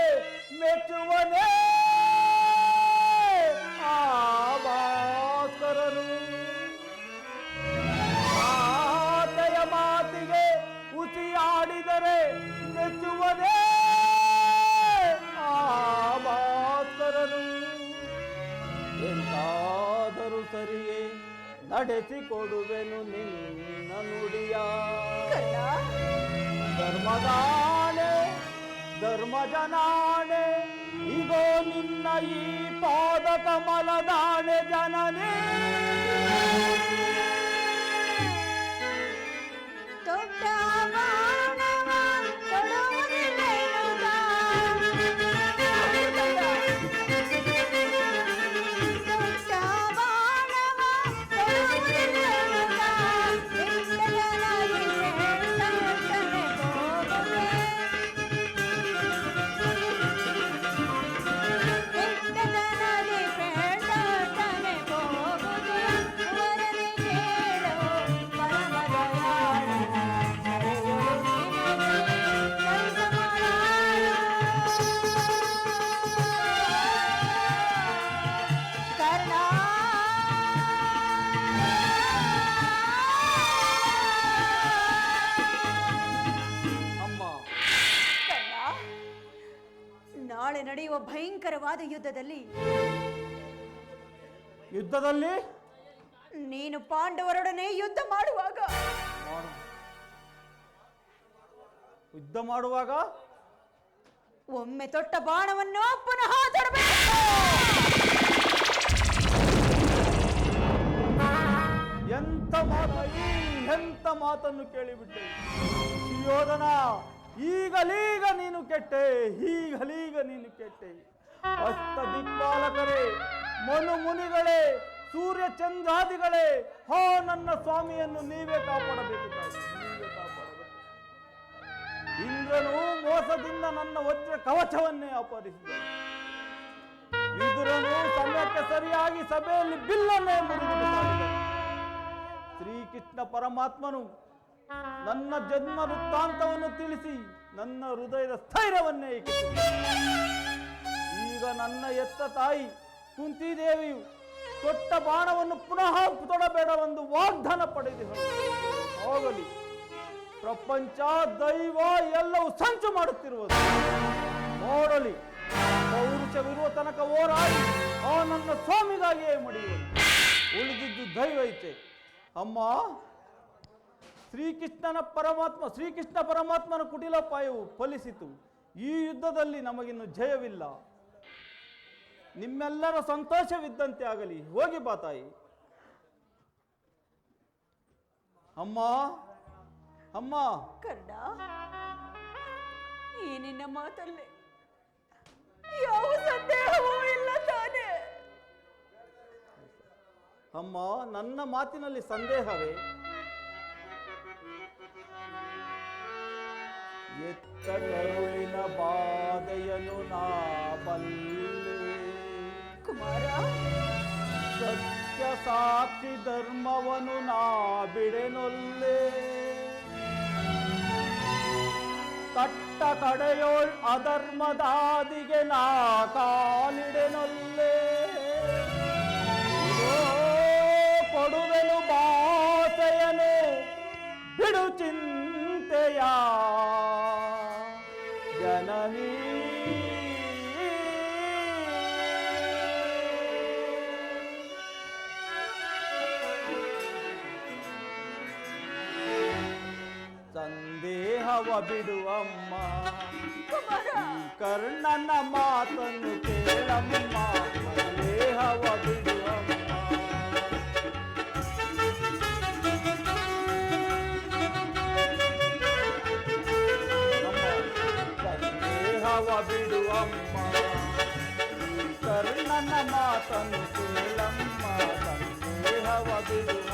ಮೆಚ್ಚುವನೇ ಆ ಭಾಸ್ಕರನು. ಮಾತೆಯ ಮಾತಿಗೆ ಉಸಿಯಾಡಿದರೆ ಮೆಚ್ಚುವನೇ ಆ ಭಾಸ್ಕರನು. ಎಂತಾದರೂ ಸರಿಯೇ ನಡೆಸಿಕೊಡುವೆನು ನಿನ್ನ ನುಡಿಯ. ಧರ್ಮಜನಾಣೆ ಇಗೋ ನಿನ್ನ ಈ ಪಾದ ಕಮಲದಾಣೆ ಜನನೇ. ನಾಳೆ ನಡೆಯುವ ಭಯಂಕರವಾದ ಯುದ್ಧದಲ್ಲಿ ನೀನು ಪಾಂಡವರೊಡನೆ ಯುದ್ಧ ಮಾಡುವಾಗ ಒಮ್ಮೆ ತೊಟ್ಟ ಬಾಣವನ್ನು ಪುನಃ ತರಬೇಕು. ಎಂತ ಎಂಥ ಮಾತನ್ನು ಕೇಳಿಬಿಟ್ಟೆ ಸುಯೋಧನ. ಈಗಲೀಗ ನೀನು ಕೆಟ್ಟೆ, ಈಗಲೀಗ ನೀನು ಕೆಟ್ಟೆ. ಅಷ್ಟ ದಿಕ್ಪಾಲಕರೇ, ಮನು ಮುನಿಗಳೇ, ಸೂರ್ಯ ಚಂದ್ರಾದಿಗಳೇ, ಹೋ ನನ್ನ ಸ್ವಾಮಿಯನ್ನು ನೀವೇ ಕಾಪಾಡಬೇಕು ತಾಯಿ, ನೀವೇ ಕಾಪಾಡಬೇಕು. ಇಂದ್ರನು ಮೋಸದಿಂದ ನನ್ನ ವಜ್ರ ಕವಚವನ್ನೇ ಅಪಹರಿಸಿದ. ವಿದುರನು ಸಮಯಕ್ಕೆ ಸರಿಯಾಗಿ ಸಭೆಯಲ್ಲಿ ಬಿಲ್ಲನ್ನೇ ಮುರಿದು ಬಿಸಾಡಿದ. ಶ್ರೀಕೃಷ್ಣ ಪರಮಾತ್ಮನು ನನ್ನ ಜನ್ಮ ವೃತ್ತಾಂತವನ್ನು ತಿಳಿಸಿ ನನ್ನ ಹೃದಯದ ಸ್ಥೈರ್ಯವನ್ನೇ ಏಕಿಸಿದ. ಈಗ ನನ್ನ ಎತ್ತ ತಾಯಿ ಕುಂತಿದೇವಿಯು ತೊಟ್ಟ ಬಾಣವನ್ನು ಪುನಃ ತೊಡಬೇಡವೆಂದು ವಾಗ್ದಾನ ಪಡೆದಿದ್ದಳು. ಹೋಗಲಿ, ಪ್ರಪಂಚ ದೈವ ಎಲ್ಲವೂ ಸಂಚು ಮಾಡುತ್ತಿರುವುದು ನೋಡಲಿ. ಪೌರುಷವಿರುವ ತನಕ ಹೋರಾಡಿ ಆ ನನ್ನ ಸ್ವಾಮಿಗಾಗಿಯೇ ಮಡಿಯುವುದು. ಉಳಿದಿದ್ದು ದೈವ ಐತೆ. ಅಮ್ಮ, ಶ್ರೀಕೃಷ್ಣ ಪರಮಾತ್ಮನ ಕುಟಿಲೋಪಾಯವು ಫಲಿಸಿತು. ಈ ಯುದ್ಧದಲ್ಲಿ ನಮಗಿನ್ನು ಜಯವಿಲ್ಲ. ನಿಮ್ಮೆಲ್ಲರ ಸಂತೋಷವಿದ್ದಂತೆ ಆಗಲಿ. ಹೋಗಿ ಬಾ ತಾಯಿ. ಅಮ್ಮ, ಅಮ್ಮ. ಕರ್ಣ, ಈ ನಿನ್ನ ಮಾತಲ್ಲಿ ಯಾವ ಸಂದೇಹವೂ ಇಲ್ಲ ತಾನೆ? ಅಮ್ಮ, ನನ್ನ ಮಾತಿನಲ್ಲಿ ಸಂದೇಹವೇ? ಎತ್ತ ಕರುಳಿನ ಬಾಧೆಯನ್ನು ನಾ ಬಲ್ಲೆ ಕುಮಾರ. ಸತ್ಯ ಸಾಕ್ಷಿ ಧರ್ಮವನು ನಾ ಬಿಡೆನೊಲ್ಲೆ. ಕಟ್ಟ ಕಡೆಯೋಳ್ ಅಧರ್ಮದಾದಿಗೆ ನಾ ಕಾಲಿಡೆನೊಲ್ಲೆ. ಕೊಡುವೆನು ಭಾಷೆಯನು ಬಿಡು ಚಿಂತೆಯ ಜನನೀ. ಸಂದೇಹವ ಬಿಡುವಮ್ಮ, ಕರ್ಣನ ಮಾತನ್ನು ಕೇಳಮ್ಮ. ಸಂದೇಹವ ಬಿಡುವಮ್ಮ, ಸಂದೇಹವ ಬಿಡುವಮ್ಮ. ಕರ್ಣನ ಮಾತನ್ನು ಕೇಳಮ್ಮ. ಸಂದೇಹವ ಬಿಡುವಮ್ಮ.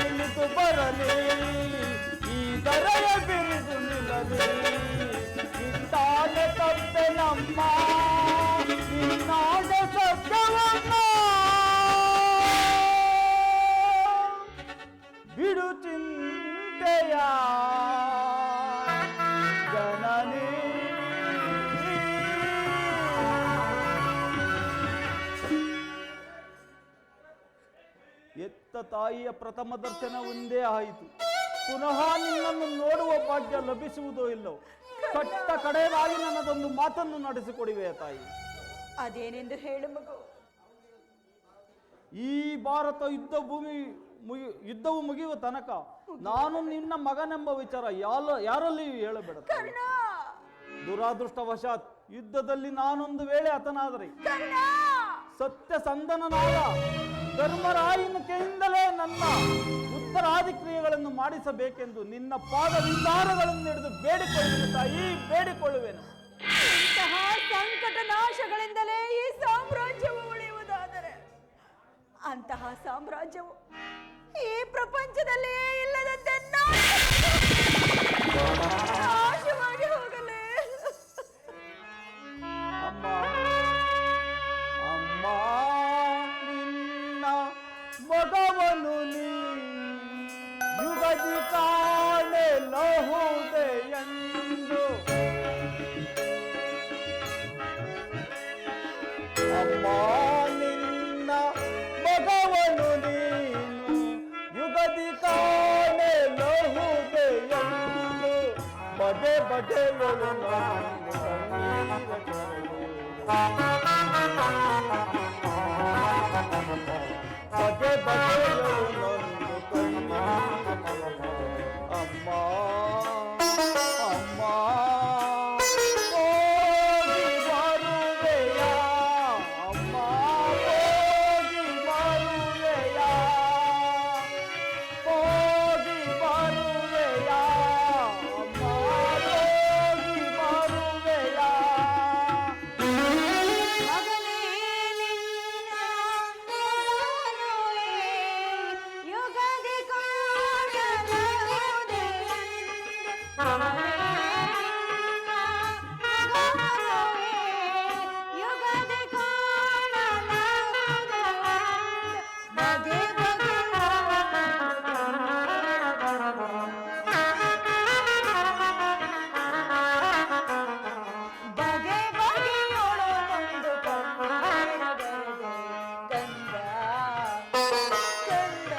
ಇಳಿದು ಬರಲಿ ಈ ದರೆಯ ಬಿರಿದು ನಿಲ್ಲಲಿ. ಇದ್ದಾನೆ ತಪ್ಪೆ ನಮ್ಮ ಇನ್ನಾಡ ಸತ್ಯವನ್ನ ಬಿಡು ಚಿಂತೆಯ ಜನನಿ. ಎತ್ತ ತಾಯಿಯ ಪ್ರಥಮ ದರ್ಶನ ಒಂದೇ ಆಯಿತು. ಪುನಃ ನಿನ್ನನ್ನು ನೋಡುವ ಭಾಗ್ಯ ಲಭಿಸುವುದೋ ಇಲ್ಲವೋ. ಕಟ್ಟ ಕಡೆಯದಾಗಿ ನನ್ನದೊಂದು ಮಾತನ್ನು ನಡೆಸಿಕೊಡಿವೆಯ ತಾಯಿ. ಅದೇನೆಂದು ಹೇಳು ಮಗು. ಈ ಭಾರತ ಯುದ್ಧವು ಮುಗಿಯುವ ತನಕ ನಾನು ನಿನ್ನ ಮಗನೆಂಬ ವಿಚಾರ ಯಾರಲ್ಲಿಯೂ ಹೇಳಬೇಡ. ದುರಾದೃಷ್ಟವಶಾತ್ ಯುದ್ಧದಲ್ಲಿ ನಾನೊಂದು ವೇಳೆ ಹತನಾದರೆ ಸತ್ಯಸಂಧನನಾದ ಧರ್ಮರಾಯನಿಕೆಯಿಂದಲೇ ನನ್ನ ಉತ್ತರಾಧಿಕ್ರಿಯೆಗಳನ್ನು ಮಾಡಿಸಬೇಕೆಂದು ನಿನ್ನ ಪಾದವಿಂದಾರಗಳನ್ನು ಹಿಡಿದು ಬೇಡಿಕೊಳ್ಳುವೆನು ತಾಯಿ, ಬೇಡಿಕೊಳ್ಳುವೆನು. ಇಂತಹ ಸಂಕಟ ನಾಶಗಳಿಂದಲೇ ಈ ಸಾಮ್ರಾಜ್ಯವು ಉಳಿಯುವುದಾದರೆ ಅಂತಹ ಸಾಮ್ರಾಜ್ಯವು ಈ ಪ್ರಪಂಚದಲ್ಲಿಯೇ ಇಲ್ಲದಂತೆ ನಾಶವಾಗಿ ಹೋಗಲೇ. ಅಮ್ಮ, ಅಮ್ಮ, ನಿನ್ನ ಮಗವನು ನೀ ಯುಗದಿ ಕಾಣಲಹುದೆ ಎಂದು ಅಮ್ಮ ನಿನ್ನ ಮಗವನು ನೀನು ಯುಗದಿ ಕಾಣಲಹುದೆ ಎಂದು ಬಗೆ ಬಗೆಗಳು ನಾನು ಕಣ್ಣೀರ ಬಗೆ ಬಗೆಗಳು ನೊಂದು ಕಣ್ಣೀರ ಅಮ್ಮ ಅಮ್ಮ ಹೋಗಿ ಬರುವೆಯ ಅಮ್ಮ ಹೋಗಿ ಬರುವೆಯ ಹೋಗಿ ಬರುವೆಯ ಅಮ್ಮ ಹೋಗಿ ಬರುವೆಯ ಮಗನೇ ನಿನ್ನ ಮಗನುವೆ ಯುಗದಿ ಕಾಣಲಹುದೆ ಎಂದು. ಮಗನೇ ನಿನ್ನ ಮಗನುವೆ ಯುಗದಿ ಕಾಣಲಹುದೆ ಎಂದು. ಬಗೆ ಬಗೆ ಬಗೆಯೊಳು ಒಂದು ಕಣ್ಣೀರ ಬರೆದೆ ಕಂದ ಕಂದ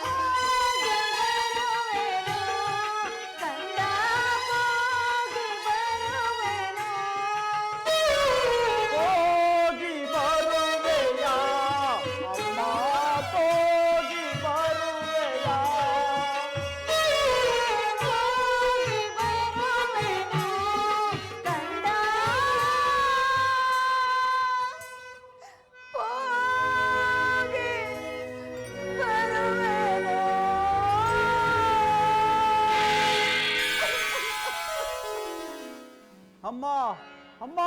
ಹೋಗಿ ಬರುವೆನು ಕಂದ ಹೋಗಿ ಬರುವೆನು ಹೋಗಿ ಬರುವೆಯ ಅಮ್ಮ ಹೋಗಿ ಬರುವೆಯ ಹೋಗಿ ಬರುವೆನು ಕಂದ ಹೋಗಿ ಬರುವೆನು. ಅಮ್ಮ ಅಮ್ಮ